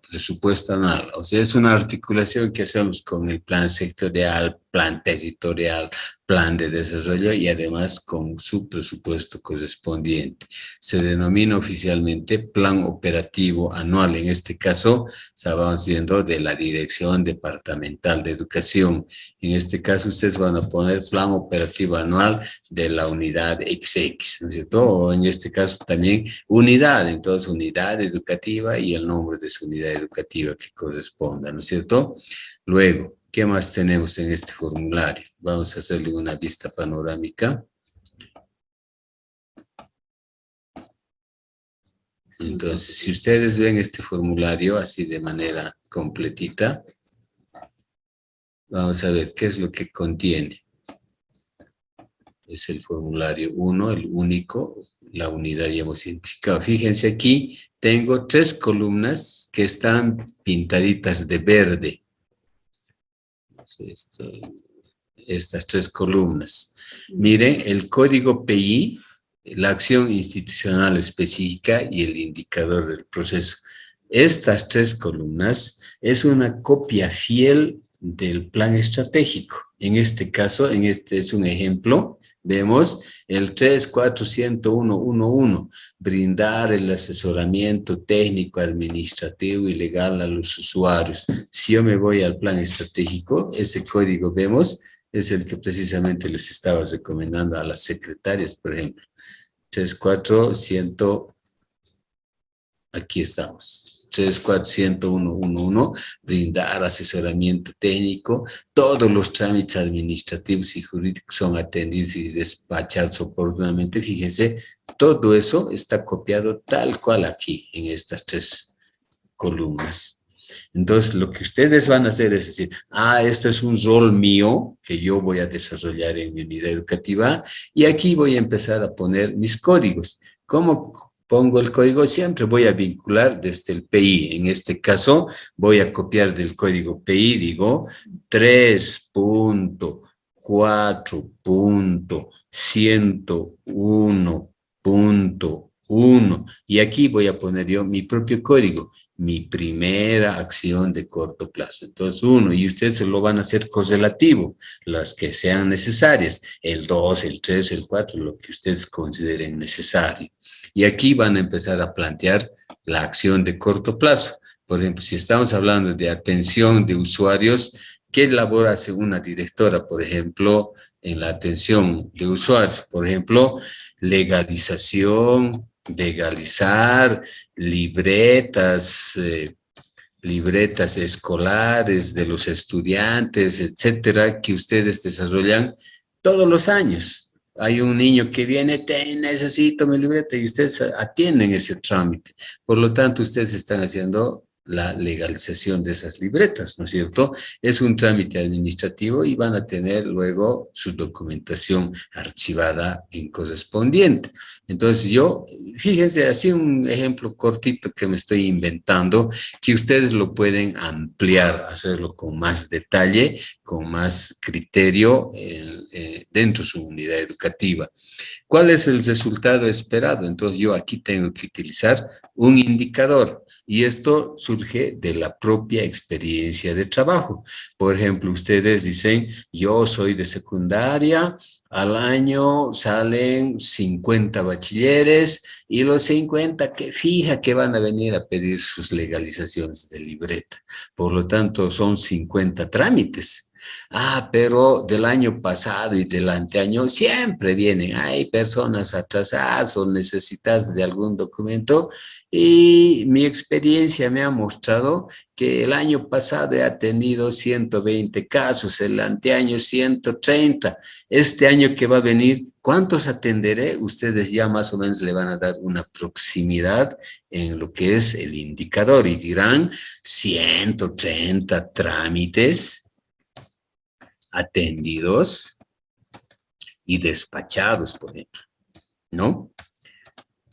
anual. O sea, es una articulación que hacemos con el plan sectorial, plan territorial, plan de desarrollo y además con su presupuesto correspondiente. Se denomina oficialmente plan operativo anual. En este caso, estábamos viendo de la Dirección Departamental de Educación. En este caso, ustedes van a poner plan operativo anual de la unidad XX, ¿no es cierto? O en este caso también unidad, entonces unidad educativa y el nombre de su unidad educativa que corresponda, ¿no es cierto? Luego, ¿qué más tenemos en este formulario? Vamos a hacerle una vista panorámica. Entonces, si ustedes ven este formulario así de manera completita, vamos a ver qué es lo que contiene. Es el formulario 1, el único, la unidad ya hemos identificado. Fíjense aquí, tengo 3 columnas que están pintaditas de verde. Estas 3 columnas. Miren, el código PI, la acción institucional específica y el indicador del proceso. Estas 3 columnas es una copia fiel del plan estratégico. En este caso, este es un ejemplo. Vemos el 3.4.101.1, brindar el asesoramiento técnico, administrativo y legal a los usuarios. Si yo me voy al plan estratégico, ese código vemos es el que precisamente les estaba recomendando a las secretarias, por ejemplo. 34 aquí estamos. 34-101-11, brindar asesoramiento técnico. Todos los trámites administrativos y jurídicos son atendidos y despachados oportunamente. Fíjense, todo eso está copiado tal cual aquí, en estas 3 columnas. Entonces, lo que ustedes van a hacer es decir, este es un rol mío que yo voy a desarrollar en mi unidad educativa y aquí voy a empezar a poner mis códigos. ¿Cómo pongo el código? Siempre voy a vincular desde el PI. En este caso, voy a copiar del código PI, digo, 3.4.101.1 y aquí voy a poner yo mi propio código, mi primera acción de corto plazo. Entonces, 1, y ustedes lo van a hacer correlativo, las que sean necesarias, el 2, el 3, el 4, lo que ustedes consideren necesario. Y aquí van a empezar a plantear la acción de corto plazo. Por ejemplo, si estamos hablando de atención de usuarios, ¿qué labor hace una directora, por ejemplo, en la atención de usuarios? Por ejemplo, legalización, legalizar, libretas escolares de los estudiantes, etcétera, que ustedes desarrollan todos los años. Hay un niño que viene, necesito mi libreta, y ustedes atienden ese trámite. Por lo tanto, ustedes están haciendo la legalización de esas libretas, ¿no es cierto? Es un trámite administrativo y van a tener luego su documentación archivada en correspondiente. Entonces fíjense, así un ejemplo cortito que me estoy inventando, que ustedes lo pueden ampliar, hacerlo con más detalle, con más criterio dentro de su unidad educativa. ¿Cuál es el resultado esperado? Entonces yo aquí tengo que utilizar un indicador y esto surge de la propia experiencia de trabajo. Por ejemplo, ustedes dicen, yo soy de secundaria, al año salen 50 bachilleres y los 50 que fija que van a venir a pedir sus legalizaciones de libreta. Por lo tanto, son 50 trámites. Pero del año pasado y del anteaño siempre vienen, hay personas atrasadas o necesitadas de algún documento y mi experiencia me ha mostrado que el año pasado he atendido 120 casos, el anteaño 130, este año que va a venir, ¿cuántos atenderé? Ustedes ya más o menos le van a dar una proximidad en lo que es el indicador y dirán 130 trámites atendidos y despachados, por ejemplo, ¿no?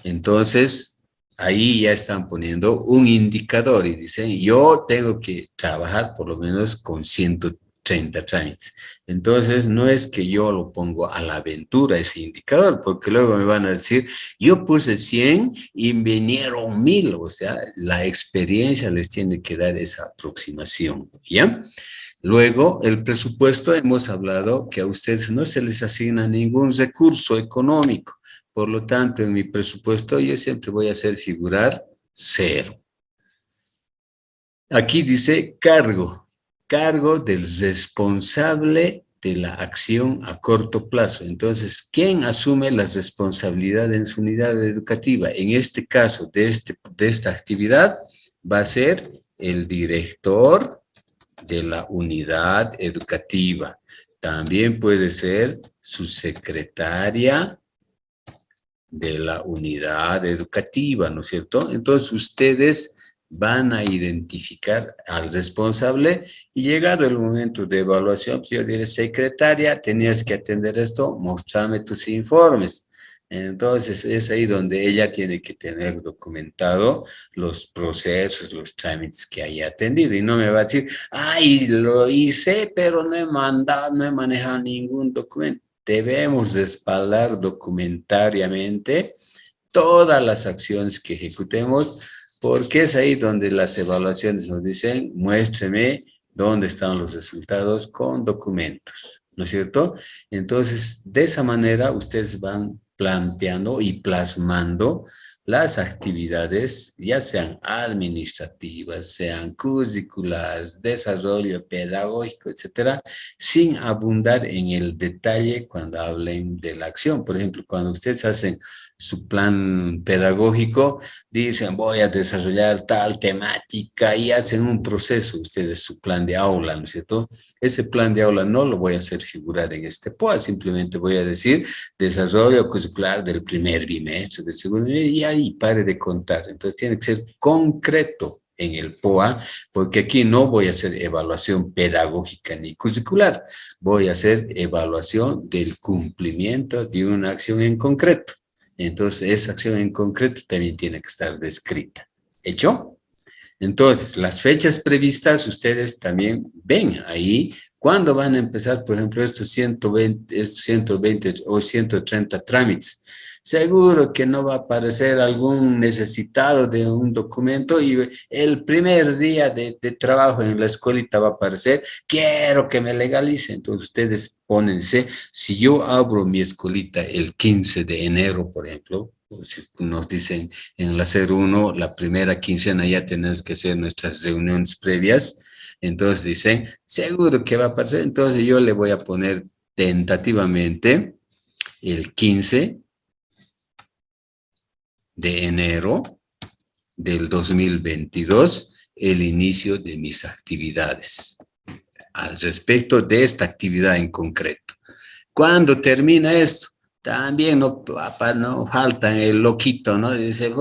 Entonces, ahí ya están poniendo un indicador y dicen, yo tengo que trabajar por lo menos con 130 trámites. Entonces, no es que yo lo pongo a la aventura ese indicador, porque luego me van a decir, yo puse 100 y vinieron 1000, o sea, la experiencia les tiene que dar esa aproximación, ¿ya? Luego, el presupuesto, hemos hablado que a ustedes no se les asigna ningún recurso económico. Por lo tanto, en mi presupuesto yo siempre voy a hacer figurar 0. Aquí dice cargo del responsable de la acción a corto plazo. Entonces, ¿quién asume las responsabilidades en su unidad educativa? En este caso, de esta actividad, va a ser el director de la unidad educativa. También puede ser su secretaria de la unidad educativa, ¿no es cierto? Entonces, ustedes van a identificar al responsable y llegado el momento de evaluación, pues yo diré, secretaria, tenías que atender esto, mostrame tus informes. Entonces, es ahí donde ella tiene que tener documentado los procesos, los trámites que haya atendido. Y no me va a decir, lo hice, pero no he mandado, no he manejado ningún documento. Debemos respaldar documentariamente todas las acciones que ejecutemos, porque es ahí donde las evaluaciones nos dicen, muéstreme dónde están los resultados con documentos, ¿no es cierto? Entonces, de esa manera, ustedes van planteando y plasmando las actividades, ya sean administrativas, sean curriculares, desarrollo pedagógico, etcétera, sin abundar en el detalle cuando hablen de la acción. Por ejemplo, cuando ustedes hacen su plan pedagógico, dicen voy a desarrollar tal temática y hacen un proceso, ustedes su plan de aula, ¿no es cierto? Ese plan de aula no lo voy a hacer figurar en este POA, simplemente voy a decir desarrollo curricular del primer bimestre, del segundo, y ahí pare de contar. Entonces tiene que ser concreto en el POA, porque aquí no voy a hacer evaluación pedagógica ni curricular, voy a hacer evaluación del cumplimiento de una acción en concreto. Entonces, esa acción en concreto también tiene que estar descrita. ¿Hecho? Entonces, las fechas previstas, ustedes también ven ahí cuándo van a empezar, por ejemplo, estos 120 o 130 trámites. Seguro que no va a aparecer algún necesitado de un documento y el primer día de trabajo en la escuelita va a aparecer, quiero que me legalice. Entonces, ustedes pónense, si yo abro mi escuelita el 15 de enero, por ejemplo, si nos dicen en la 01, la primera quincena ya tenemos que hacer nuestras reuniones previas, entonces dicen, seguro que va a pasar, entonces yo le voy a poner tentativamente el 15 de enero del 2022, el inicio de mis actividades, al respecto de esta actividad en concreto. ¿Cuándo termina esto? También no falta el loquito, ¿no? Dice,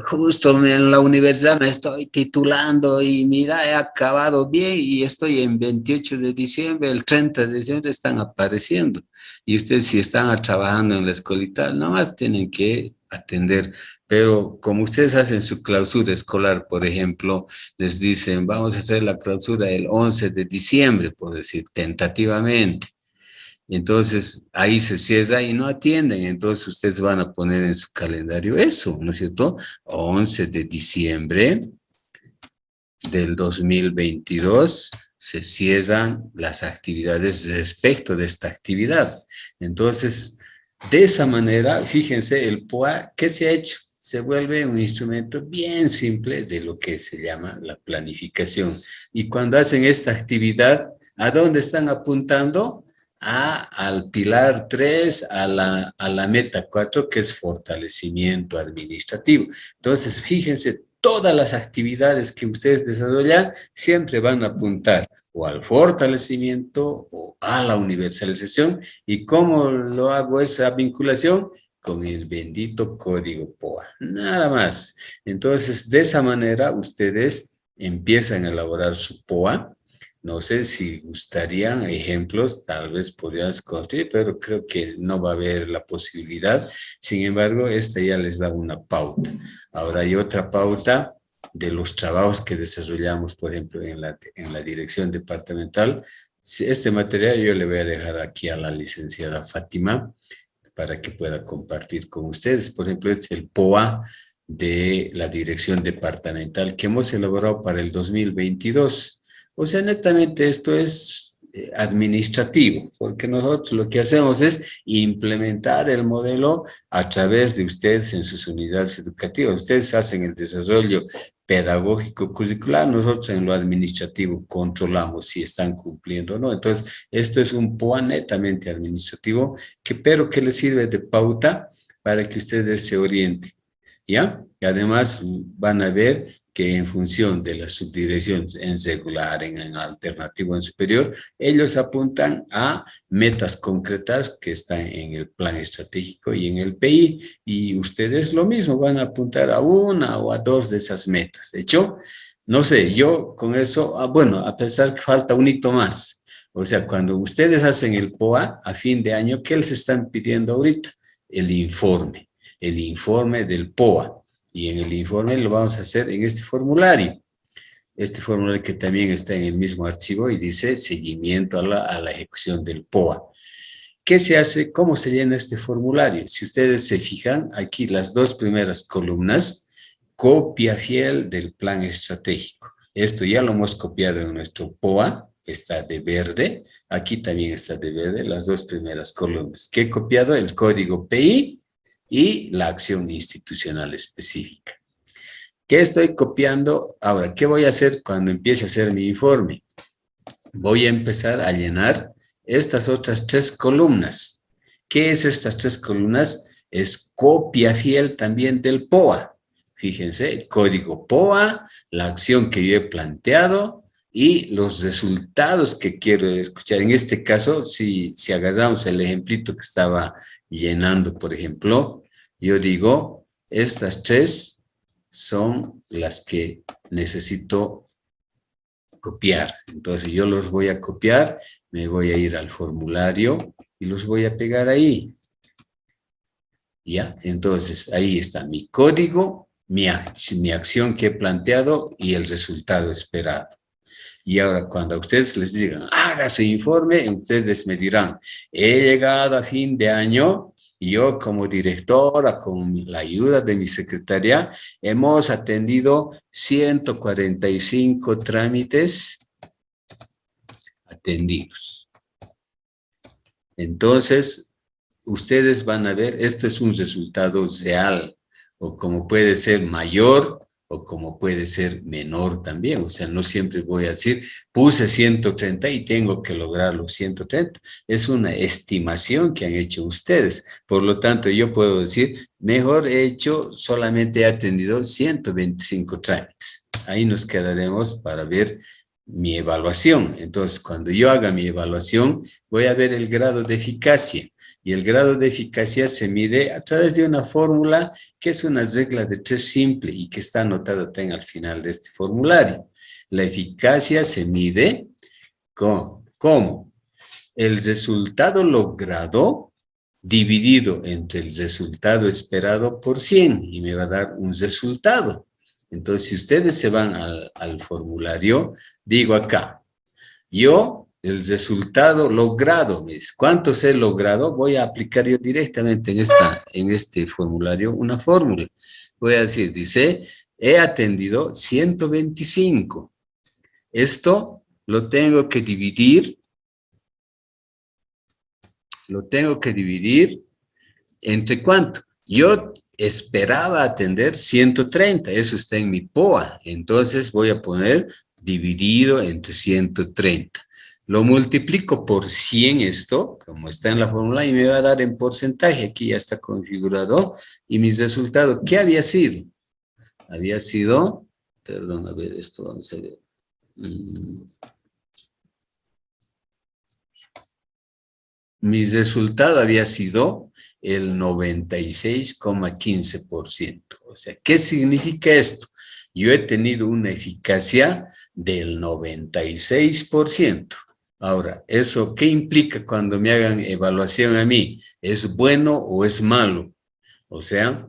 justo en la universidad me estoy titulando y mira, he acabado bien y estoy en 28 de diciembre, el 30 de diciembre están apareciendo. Y ustedes si están trabajando en la escuelita, nomás tienen que atender. Pero como ustedes hacen su clausura escolar, por ejemplo, les dicen, vamos a hacer la clausura el 11 de diciembre, por decir, tentativamente. Entonces, ahí se cierra y no atienden. Entonces, ustedes van a poner en su calendario eso, ¿no es cierto? 11 de diciembre del 2022 se cierran las actividades respecto de esta actividad. Entonces, de esa manera, fíjense, el POA, ¿qué se ha hecho? Se vuelve un instrumento bien simple de lo que se llama la planificación. Y cuando hacen esta actividad, ¿a dónde están apuntando? Al pilar 3, a la meta 4, que es fortalecimiento administrativo. Entonces, fíjense, todas las actividades que ustedes desarrollan siempre van a apuntar o al fortalecimiento o a la universalización. ¿Y cómo lo hago esa vinculación? Con el bendito código POA, nada más. Entonces, de esa manera, ustedes empiezan a elaborar su POA. No sé si gustarían ejemplos, tal vez podrías construir, pero creo que no va a haber la posibilidad. Sin embargo, esta ya les da una pauta. Ahora hay otra pauta de los trabajos que desarrollamos, por ejemplo, en la dirección departamental. Este material yo le voy a dejar aquí a la licenciada Fátima para que pueda compartir con ustedes. Por ejemplo, este es el POA de la dirección departamental que hemos elaborado para el 2022. O sea, netamente esto es administrativo, porque nosotros lo que hacemos es implementar el modelo a través de ustedes en sus unidades educativas. Ustedes hacen el desarrollo pedagógico curricular, nosotros en lo administrativo controlamos si están cumpliendo o no. Entonces, esto es un POA netamente administrativo, pero que les sirve de pauta para que ustedes se orienten, ¿ya? Y además van a ver que en función de la subdirección en regular, en alternativo, en superior, ellos apuntan a metas concretas que están en el plan estratégico y en el PI, y ustedes lo mismo, van a apuntar a una o a dos de esas metas. ¿Hecho? No sé, yo con eso, bueno, a pesar que falta un hito más. O sea, cuando ustedes hacen el POA a fin de año, ¿qué les están pidiendo ahorita? El informe del POA. Y en el informe lo vamos a hacer en este formulario que también está en el mismo archivo y dice seguimiento a la ejecución del POA. ¿Qué se hace? ¿Cómo se llena este formulario? Si ustedes se fijan, aquí las dos primeras columnas, copia fiel del plan estratégico. Esto ya lo hemos copiado en nuestro POA, está de verde, aquí también está de verde, las dos primeras columnas. ¿Qué he copiado? El código PI y la acción institucional específica. ¿Qué estoy copiando? Ahora, ¿qué voy a hacer cuando empiece a hacer mi informe? Voy a empezar a llenar estas otras 3 columnas. ¿Qué es estas 3 columnas? Es copia fiel también del POA. Fíjense, el código POA, la acción que yo he planteado y los resultados que quiero escuchar. En este caso, si agarramos el ejemplito que estaba llenando, por ejemplo, yo digo, estas 3 son las que necesito copiar. Entonces yo los voy a copiar, me voy a ir al formulario y los voy a pegar ahí. ¿Ya? Entonces ahí está mi código, mi acción que he planteado y el resultado esperado. Y ahora cuando a ustedes les digan, haga su informe, ustedes me dirán, he llegado a fin de año y yo como directora, con la ayuda de mi secretaria, hemos atendido 145 trámites atendidos. Entonces, ustedes van a ver, esto es un resultado real, o como puede ser mayor, o como puede ser menor también. O sea, no siempre voy a decir, puse 130 y tengo que lograr los 130. Es una estimación que han hecho ustedes. Por lo tanto, yo puedo decir, mejor he hecho, solamente he atendido 125 trámites. Ahí nos quedaremos para ver mi evaluación. Entonces, cuando yo haga mi evaluación, voy a ver el grado de eficacia. Y el grado de eficacia se mide a través de una fórmula que es una regla de 3 simple y que está anotada también al final de este formulario. La eficacia se mide ¿cómo? El resultado logrado dividido entre el resultado esperado por 100 y me va a dar un resultado. Entonces, si ustedes se van al formulario, digo acá, el resultado logrado, ¿cuántos he logrado? Voy a aplicar yo directamente en este formulario una fórmula. Voy a decir, dice, he atendido 125. Esto lo tengo que dividir ¿entre cuánto? Yo esperaba atender 130, eso está en mi POA, entonces voy a poner dividido entre 130. Lo multiplico por 100 esto, como está en la fórmula, y me va a dar en porcentaje, aquí ya está configurado, y mis resultados, ¿qué había sido? Había sido, perdón, a ver, esto vamos a ver. Mi resultado había sido el 96,15%. O sea, ¿qué significa esto? Yo he tenido una eficacia del 96%. Ahora, ¿eso qué implica cuando me hagan evaluación a mí? ¿Es bueno o es malo? O sea,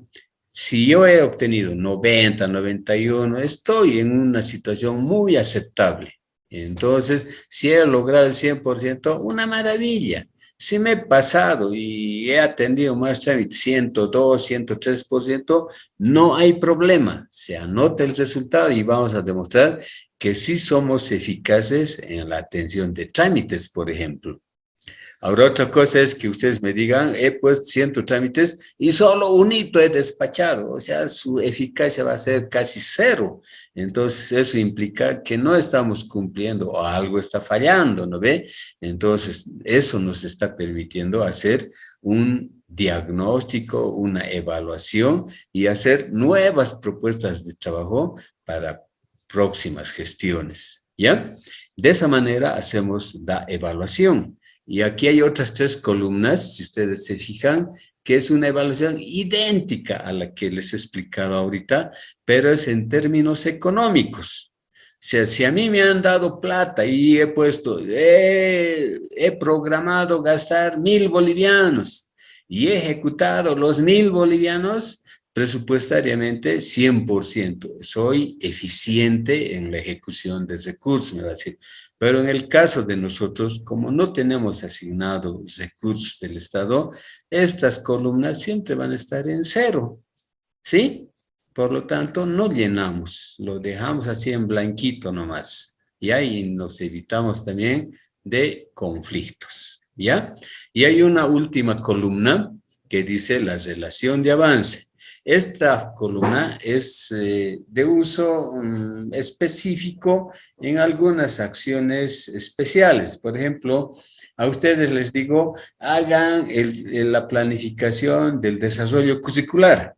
si yo he obtenido 90, 91, estoy en una situación muy aceptable. Entonces, si he logrado el 100%, una maravilla. Si me he pasado y he atendido más trámites, 102, 103%, no hay problema. Se anota el resultado y vamos a demostrar que sí somos eficaces en la atención de trámites, por ejemplo. Ahora, otra cosa es que ustedes me digan, he puesto 100 trámites y solo un hito he despachado, o sea, su eficacia va a ser casi 0. Entonces, eso implica que no estamos cumpliendo o algo está fallando, ¿no ve? Entonces, eso nos está permitiendo hacer un diagnóstico, una evaluación y hacer nuevas propuestas de trabajo para próximas gestiones, ¿ya? De esa manera hacemos la evaluación. Y aquí hay otras 3 columnas, si ustedes se fijan, que es una evaluación idéntica a la que les he explicado ahorita, pero es en términos económicos. O sea, si a mí me han dado plata y he puesto, he programado gastar 1.000 bolivianos y he ejecutado los 1.000 bolivianos, presupuestariamente 100%. Soy eficiente en la ejecución de recursos, me va a decir. Pero en el caso de nosotros, como no tenemos asignados recursos del Estado, estas columnas siempre van a estar en 0, ¿sí? Por lo tanto, no llenamos, lo dejamos así en blanquito nomás. Y ahí nos evitamos también de conflictos, ¿ya? Y hay una última columna que dice la relación de avance. Esta columna es de uso específico en algunas acciones especiales. Por ejemplo, a ustedes les digo, hagan la planificación del desarrollo curricular.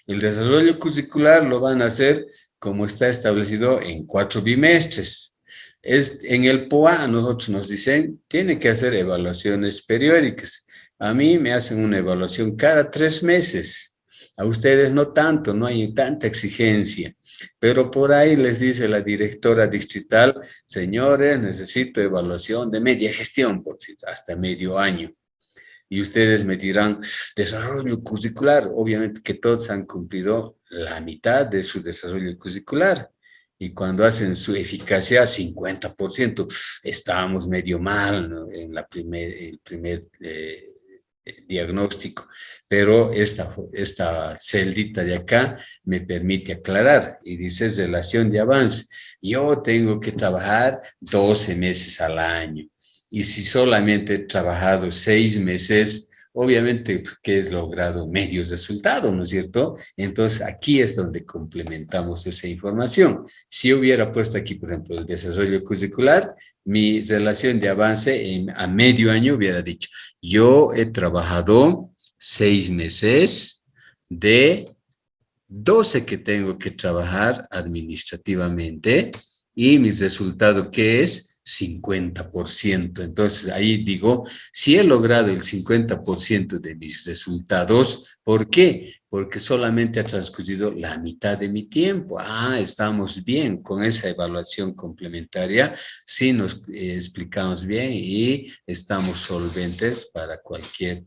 El desarrollo curricular lo van a hacer como está establecido en 4 bimestres. En el POA a nosotros nos dicen, tiene que hacer evaluaciones periódicas. A mí me hacen una evaluación cada 3 meses. A ustedes no tanto, no hay tanta exigencia. Pero por ahí les dice la directora distrital, señores, necesito evaluación de media gestión, por si hasta medio año. Y ustedes me dirán, desarrollo curricular. Obviamente que todos han cumplido la mitad de su desarrollo curricular. Y cuando hacen su eficacia 50%, estábamos medio mal, ¿no? En el primer diagnóstico. Pero esta celdita de acá me permite aclarar y dice relación de avance. Yo tengo que trabajar 12 meses al año. Y si solamente he trabajado 6 meses, obviamente que es logrado medios resultados, ¿no es cierto? Entonces aquí es donde complementamos esa información. Si hubiera puesto aquí, por ejemplo, el desarrollo curricular, mi relación de avance a medio año hubiera dicho, yo he trabajado 6 meses de 12 que tengo que trabajar administrativamente y mi resultado que es 50%. Entonces ahí digo, si he logrado el 50% de mis resultados, ¿por qué? Porque solamente ha transcurrido la mitad de mi tiempo. Estamos bien con esa evaluación complementaria, sí nos explicamos bien y estamos solventes para cualquier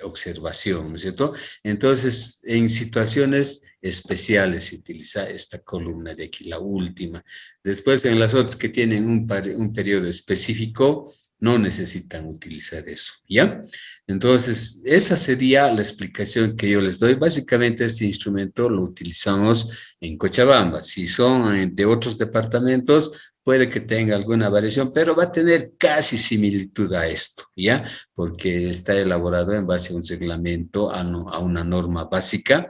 observación, ¿no es cierto? Entonces, en situaciones especiales se utiliza esta columna de aquí, la última. Después, en las otras que tienen un periodo específico, no necesitan utilizar eso, ¿ya? Entonces, esa sería la explicación que yo les doy. Básicamente, este instrumento lo utilizamos en Cochabamba. Si son de otros departamentos, puede que tenga alguna variación, pero va a tener casi similitud a esto, ¿ya? Porque está elaborado en base a un reglamento, a una norma básica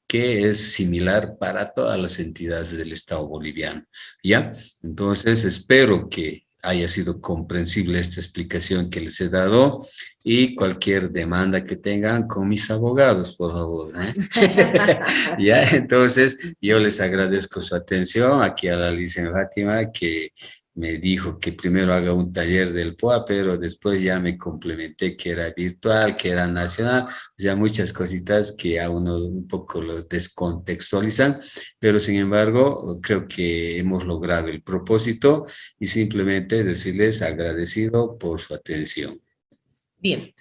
que es similar para todas las entidades del Estado boliviano, ¿ya? Entonces, espero que haya sido comprensible esta explicación que les he dado y cualquier demanda que tengan con mis abogados, por favor, ¿eh? Ya, entonces yo les agradezco su atención aquí a la licenciada Fátima que me dijo que primero haga un taller del POA, pero después ya me complementé que era virtual, que era nacional, o sea, muchas cositas que a uno un poco lo descontextualizan, pero sin embargo creo que hemos logrado el propósito y simplemente decirles agradecido por su atención. Bien,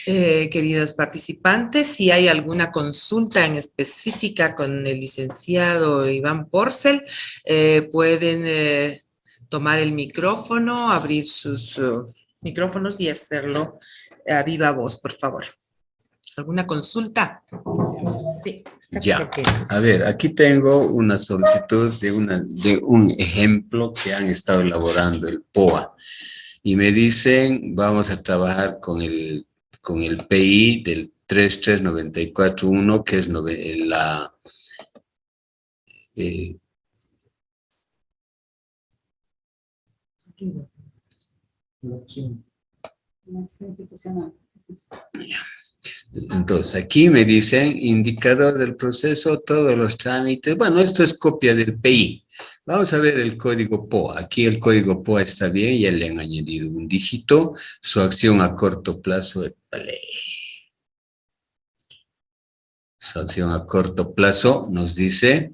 queridos participantes, si hay alguna consulta en específica con el licenciado Iván Porcel, pueden tomar el micrófono, abrir sus micrófonos y hacerlo a viva voz, por favor. ¿Alguna consulta? Sí. Ya, a ver, aquí tengo una solicitud de un ejemplo que han estado elaborando el POA. Y me dicen, vamos a trabajar con el PI del 33941, que es la... Entonces, aquí me dicen, indicador del proceso, todos los trámites. Bueno, esto es copia del PI. Vamos a ver el código POA. Aquí el código POA está bien, ya le han añadido un dígito. Su acción a corto plazo. Su acción a corto plazo nos dice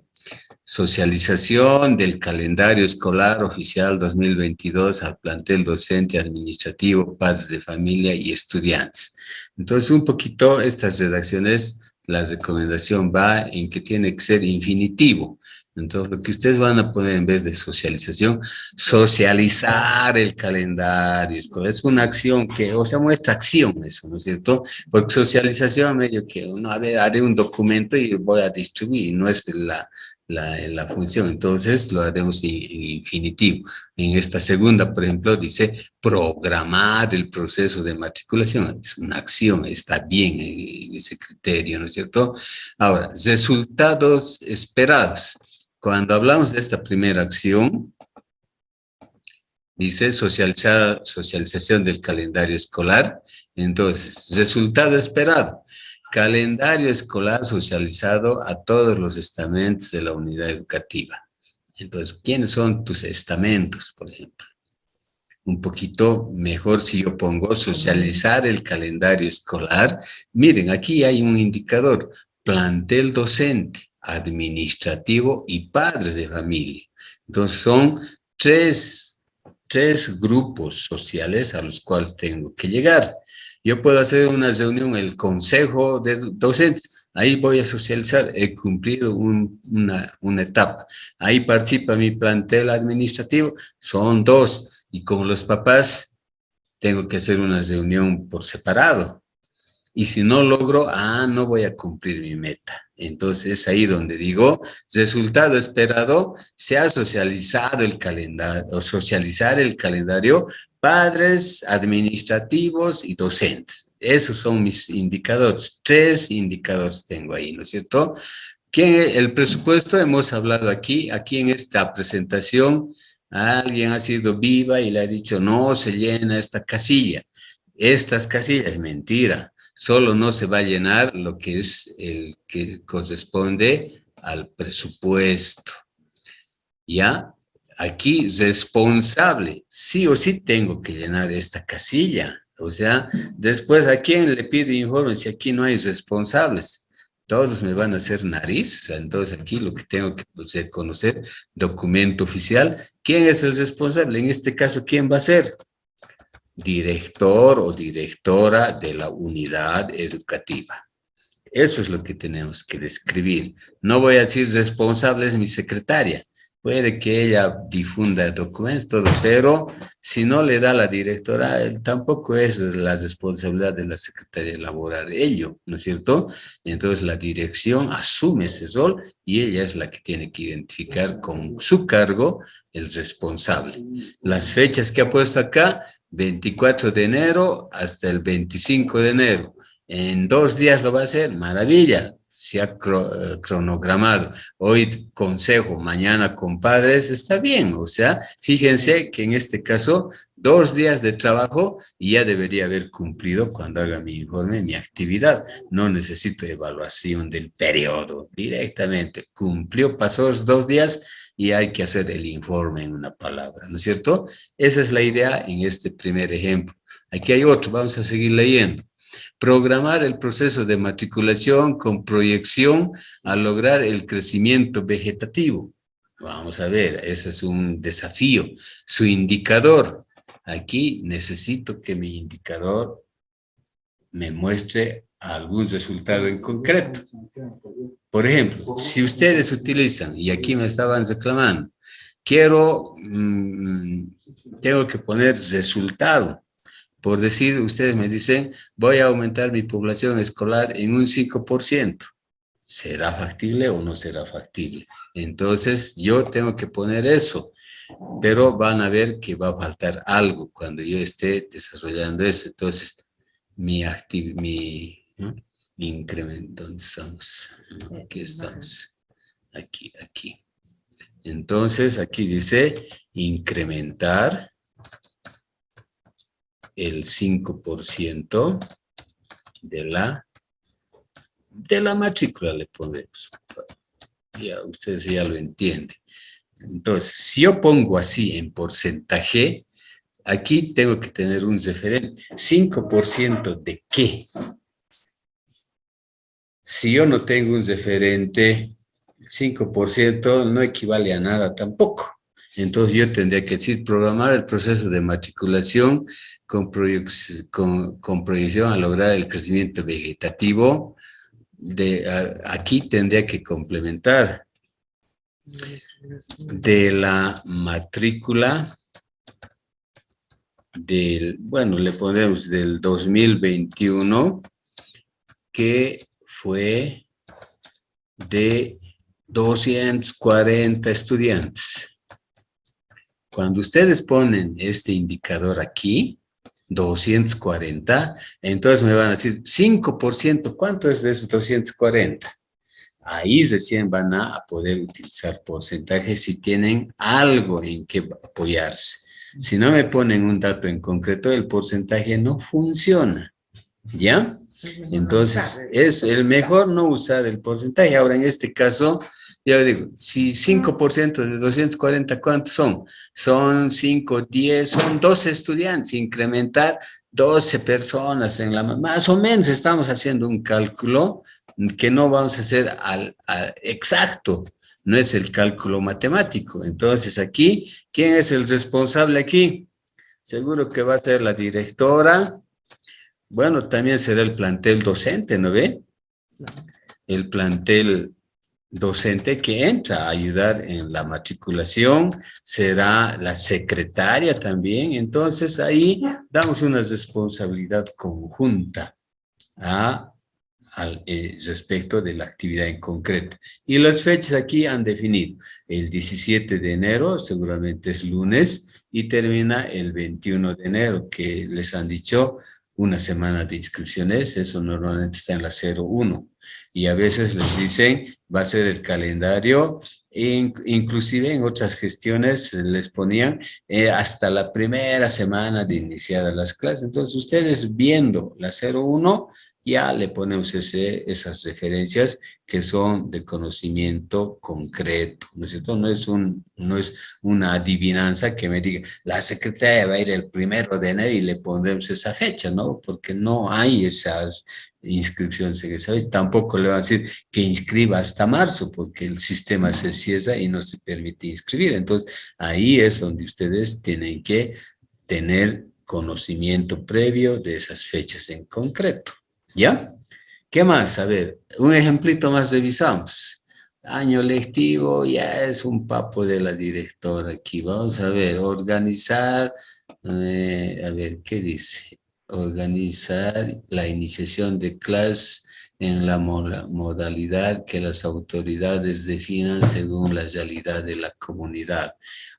socialización del calendario escolar oficial 2022 al plantel docente, administrativo, padres de familia y estudiantes. Entonces, un poquito estas redacciones, la recomendación va en que tiene que ser infinitivo. Entonces, lo que ustedes van a poner en vez de socialización, socializar el calendario escolar. Es una acción que, o sea, muestra acción eso, ¿no es cierto? Porque socialización medio que, a ver, haré un documento y voy a distribuir, no es la función. Entonces lo haremos en infinitivo. En esta segunda, por ejemplo, dice programar el proceso de matriculación. Es una acción, está bien en ese criterio, ¿no es cierto? Ahora, resultados esperados. Cuando hablamos de esta primera acción, dice socialización del calendario escolar. Entonces, resultado esperado. Calendario escolar socializado a todos los estamentos de la unidad educativa. Entonces, ¿quiénes son tus estamentos, por ejemplo? Un poquito mejor si yo pongo socializar el calendario escolar. Miren, aquí hay un indicador, plantel docente, administrativo y padres de familia. Entonces, son tres grupos sociales a los cuales tengo que llegar. Yo puedo hacer una reunión, el consejo de docentes, ahí voy a socializar, he cumplido una etapa. Ahí participa mi plantel administrativo, son 2, y con los papás tengo que hacer una reunión por separado. Y si no logro, no voy a cumplir mi meta. Entonces es ahí donde digo, resultado esperado, se ha socializado el calendario, o socializar el calendario, padres, administrativos y docentes. Esos son mis indicadores. 3 indicadores tengo ahí, ¿no es cierto? Que el presupuesto hemos hablado aquí en esta presentación, alguien ha sido viva y le ha dicho, no se llena esta casilla. Estas casillas, mentira. Solo no se va a llenar lo que es el que corresponde al presupuesto. ¿Ya? Aquí, responsable, sí o sí tengo que llenar esta casilla. O sea, después, ¿a quién le pido informe si aquí no hay responsables? Todos me van a hacer nariz. Entonces, aquí lo que tengo que conocer, documento oficial. ¿Quién es el responsable? En este caso, ¿quién va a ser? Director o directora de la unidad educativa. Eso es lo que tenemos que describir. No voy a decir responsable es mi secretaria. Puede que ella difunda documentos, todo, pero si no le da la directora, tampoco es la responsabilidad de la secretaria elaborar ello, ¿no es cierto? Entonces la dirección asume ese rol y ella es la que tiene que identificar con su cargo el responsable. Las fechas que ha puesto acá, 24 de enero hasta el 25 de enero. En 2 días lo va a hacer, maravilla, se ha cronogramado. Hoy consejo, mañana con padres, está bien. O sea, fíjense que en este caso, 2 días de trabajo y ya debería haber cumplido cuando haga mi informe, mi actividad. No necesito evaluación del periodo, directamente. Cumplió, pasó los 2 días y hay que hacer el informe en una palabra, ¿no es cierto? Esa es la idea en este primer ejemplo. Aquí hay otro, vamos a seguir leyendo. Programar el proceso de matriculación con proyección a lograr el crecimiento vegetativo. Vamos a ver, ese es un desafío. Su indicador. Aquí necesito que mi indicador me muestre algún resultado en concreto. Por ejemplo, si ustedes utilizan, y aquí me estaban reclamando, tengo que poner resultado. Por decir, ustedes me dicen, voy a aumentar mi población escolar en un 5%. ¿Será factible o no será factible? Entonces, yo tengo que poner eso, pero van a ver que va a faltar algo cuando yo esté desarrollando eso. Entonces, mi incremento, ¿dónde estamos? Aquí estamos. Aquí. Entonces, aquí dice incrementar el 5% de la matrícula, le ponemos. Ya, ustedes ya lo entienden. Entonces, si yo pongo así en porcentaje, aquí tengo que tener un referente. ¿5% de qué? Si yo no tengo un referente, 5% no equivale a nada tampoco. Entonces yo tendría que decir, programar el proceso de matriculación con proyección a lograr el crecimiento vegetativo. Aquí tendría que complementar de la matrícula le ponemos del 2021, que fue de 240 estudiantes. Cuando ustedes ponen este indicador aquí, 240, entonces me van a decir 5%, ¿cuánto es de esos 240? Ahí recién van a poder utilizar porcentajes si tienen algo en que apoyarse. Si no me ponen un dato en concreto, el porcentaje no funciona, ¿ya? Entonces, es el mejor no usar el porcentaje. Ahora, en este caso, yo digo, si 5% de 240, ¿cuántos son? Son 5, 10, son 12 estudiantes, incrementar 12 personas en la... Más o menos estamos haciendo un cálculo que no vamos a hacer al exacto, no es el cálculo matemático. Entonces, aquí, ¿quién es el responsable aquí? Seguro que va a ser la directora. Bueno, también será el plantel docente, ¿no ve? El plantel docente que entra a ayudar en la matriculación, será la secretaria también. Entonces, ahí damos una responsabilidad conjunta al respecto de la actividad en concreto. Y las fechas aquí han definido. El 17 de enero, seguramente es lunes, y termina el 21 de enero, que les han dicho una semana de inscripciones, eso normalmente está en la 01. Y a veces les dicen, va a ser el calendario, inclusive en otras gestiones les ponían hasta la primera semana de iniciadas las clases. Entonces, ustedes viendo la 01, ya le ponemos esas referencias que son de conocimiento concreto, ¿no es cierto? No es una adivinanza que me diga, la secretaria va a ir el 1 de enero y le pondremos esa fecha, ¿no? Porque no hay esas inscripciones en esa vez. Tampoco le van a decir que inscriba hasta marzo, porque el sistema se cierra y no se permite inscribir. Entonces, ahí es donde ustedes tienen que tener conocimiento previo de esas fechas en concreto. ¿Ya? ¿Qué más? A ver, un ejemplito más revisamos. Año lectivo ya es un papo de la directora aquí. Vamos a ver, organizar, a ver, ¿qué dice? Organizar la iniciación de clases en la modalidad que las autoridades definan según la realidad de la comunidad.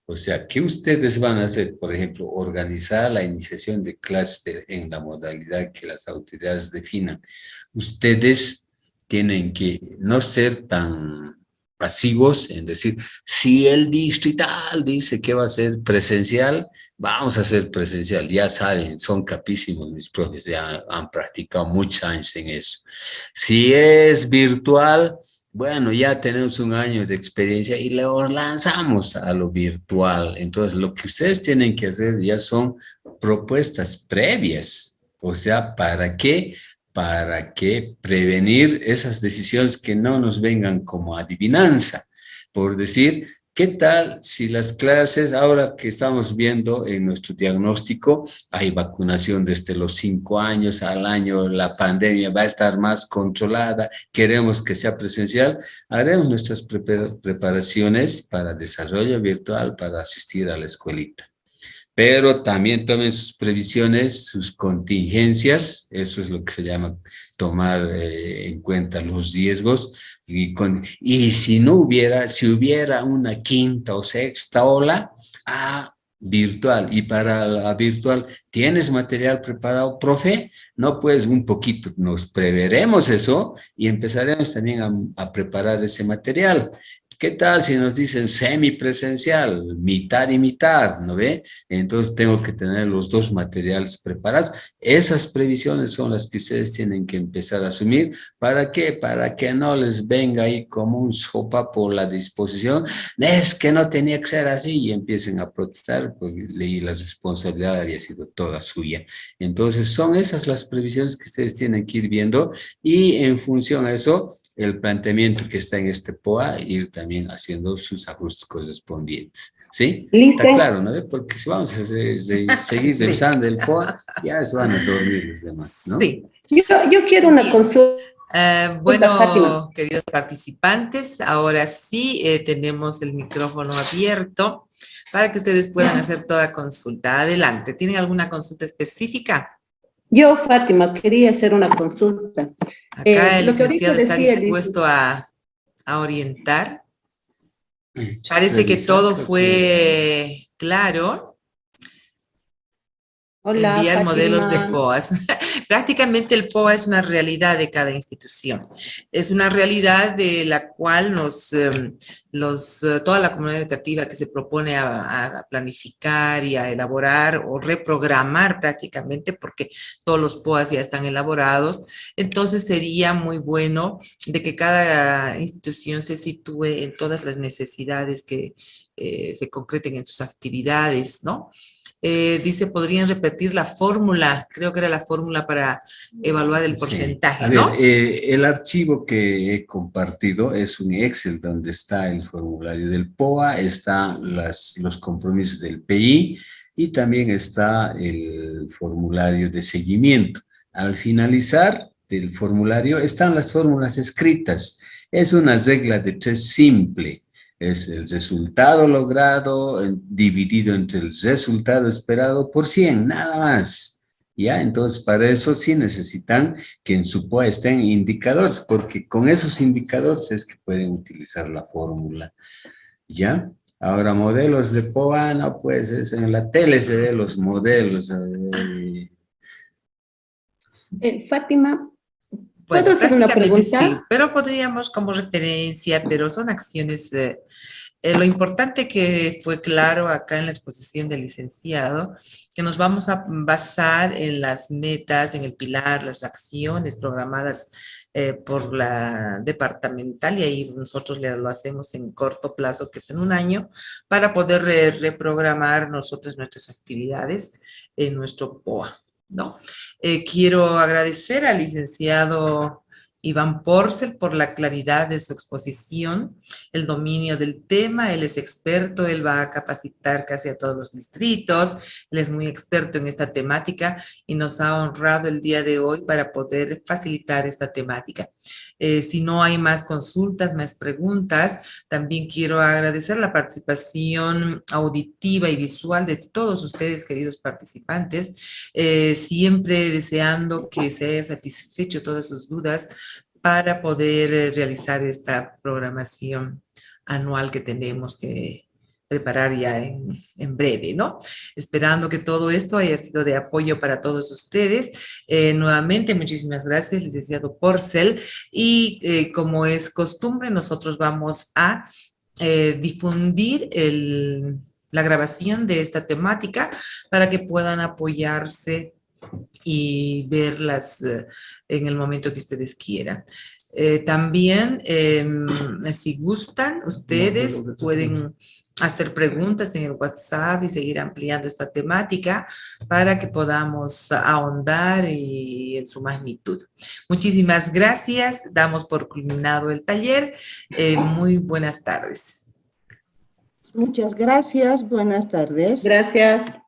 O sea, ¿qué ustedes van a hacer? Por ejemplo, organizar la iniciación de clases en la modalidad que las autoridades definan. Ustedes tienen que no ser tan pasivos en decir, si el distrital dice que va a ser presencial, vamos a hacer presencial. Ya saben, son capísimos mis profes, ya han practicado muchos años en eso. Si es virtual, bueno, ya tenemos un año de experiencia y lo lanzamos a lo virtual. Entonces, lo que ustedes tienen que hacer ya son propuestas previas. O sea, ¿para qué? Para que prevenir esas decisiones que no nos vengan como adivinanza. Por decir, ¿qué tal si las clases, ahora que estamos viendo en nuestro diagnóstico, hay vacunación desde los 5 años al año, la pandemia va a estar más controlada, queremos que sea presencial, haremos nuestras preparaciones para desarrollo virtual, para asistir a la escuelita. Pero también tomen sus previsiones, sus contingencias, eso es lo que se llama tomar en cuenta los riesgos, y si no hubiera, si hubiera una quinta o sexta ola, virtual, y para la virtual, ¿tienes material preparado, profe? No, pues un poquito, nos preveremos eso y empezaremos también a preparar ese material. ¿Qué tal si nos dicen semipresencial, mitad y mitad, ¿no ve? Entonces tengo que tener los dos materiales preparados. Esas previsiones son las que ustedes tienen que empezar a asumir. ¿Para qué? Para que no les venga ahí como un sopa por la disposición. Es que no tenía que ser así y empiecen a protestar, porque leí la responsabilidad había sido toda suya. Entonces son esas las previsiones que ustedes tienen que ir viendo y en función a eso, el planteamiento que está en este POA, ir también haciendo sus ajustes correspondientes. ¿Sí? Listo. Está claro, ¿no? Porque si vamos a seguir revisando el POA, ya se van a dormir los demás, ¿no? Sí. Yo quiero una consulta. Bueno, Fátima. queridos participantes, ahora sí tenemos el micrófono abierto para que ustedes puedan hacer toda consulta. Adelante, ¿tienen alguna consulta específica? Yo, Fátima, quería hacer una consulta. Acá el Lo que ahorita licenciado está decía, dispuesto a orientar. Parece que todo fue claro. Hola, Enviar modelos de Fátima. POAs. Prácticamente el POA es una realidad de cada institución. Es una realidad de la cual toda la comunidad educativa que se propone a planificar y a elaborar o reprogramar prácticamente, porque todos los POAs ya están elaborados, entonces sería muy bueno de que cada institución se sitúe en todas las necesidades que se concreten en sus actividades, ¿no? Dice, podrían repetir la fórmula, creo que era la fórmula para evaluar el porcentaje, sí. ¿no? El archivo que he compartido es un Excel donde está el formulario del POA, están los compromisos del PI y también está el formulario de seguimiento. Al finalizar del formulario están las fórmulas escritas. Es una regla de 3 simple. Es el resultado logrado dividido entre el resultado esperado por 100, nada más. ¿Ya? Entonces, para eso sí necesitan que en su POA estén indicadores, porque con esos indicadores es que pueden utilizar la fórmula. ¿Ya? Ahora, modelos de POA, no, pues en la tele se ven los modelos. Fátima, ¿puedo Bueno, hacer una prácticamente sí, pregunta? pero podríamos como referencia, pero son acciones. Lo importante que fue claro acá en la exposición del licenciado, que nos vamos a basar en las metas, en el pilar, las acciones programadas por la departamental, y ahí nosotros lo hacemos en corto plazo, que es en un año, para poder reprogramar nosotros nuestras actividades en nuestro POA, ¿no? Quiero agradecer al licenciado Iván Porcel por la claridad de su exposición, el dominio del tema. Él es experto, él va a capacitar casi a todos los distritos, él es muy experto en esta temática y nos ha honrado el día de hoy para poder facilitar esta temática. Si no hay más consultas, más preguntas, también quiero agradecer la participación auditiva y visual de todos ustedes, queridos participantes, siempre deseando que se haya satisfecho todas sus dudas para poder realizar esta programación anual que tenemos que preparar ya en breve, ¿no? Esperando que todo esto haya sido de apoyo para todos ustedes. Nuevamente, muchísimas gracias, licenciado Porcel, y como es costumbre, nosotros vamos a difundir la grabación de esta temática para que puedan apoyarse y verlas en el momento que ustedes quieran. También, si gustan, ustedes pueden hacer preguntas en el WhatsApp y seguir ampliando esta temática para que podamos ahondar en su magnitud. Muchísimas gracias. Damos por culminado el taller. Muy buenas tardes. Muchas gracias. Buenas tardes. Gracias.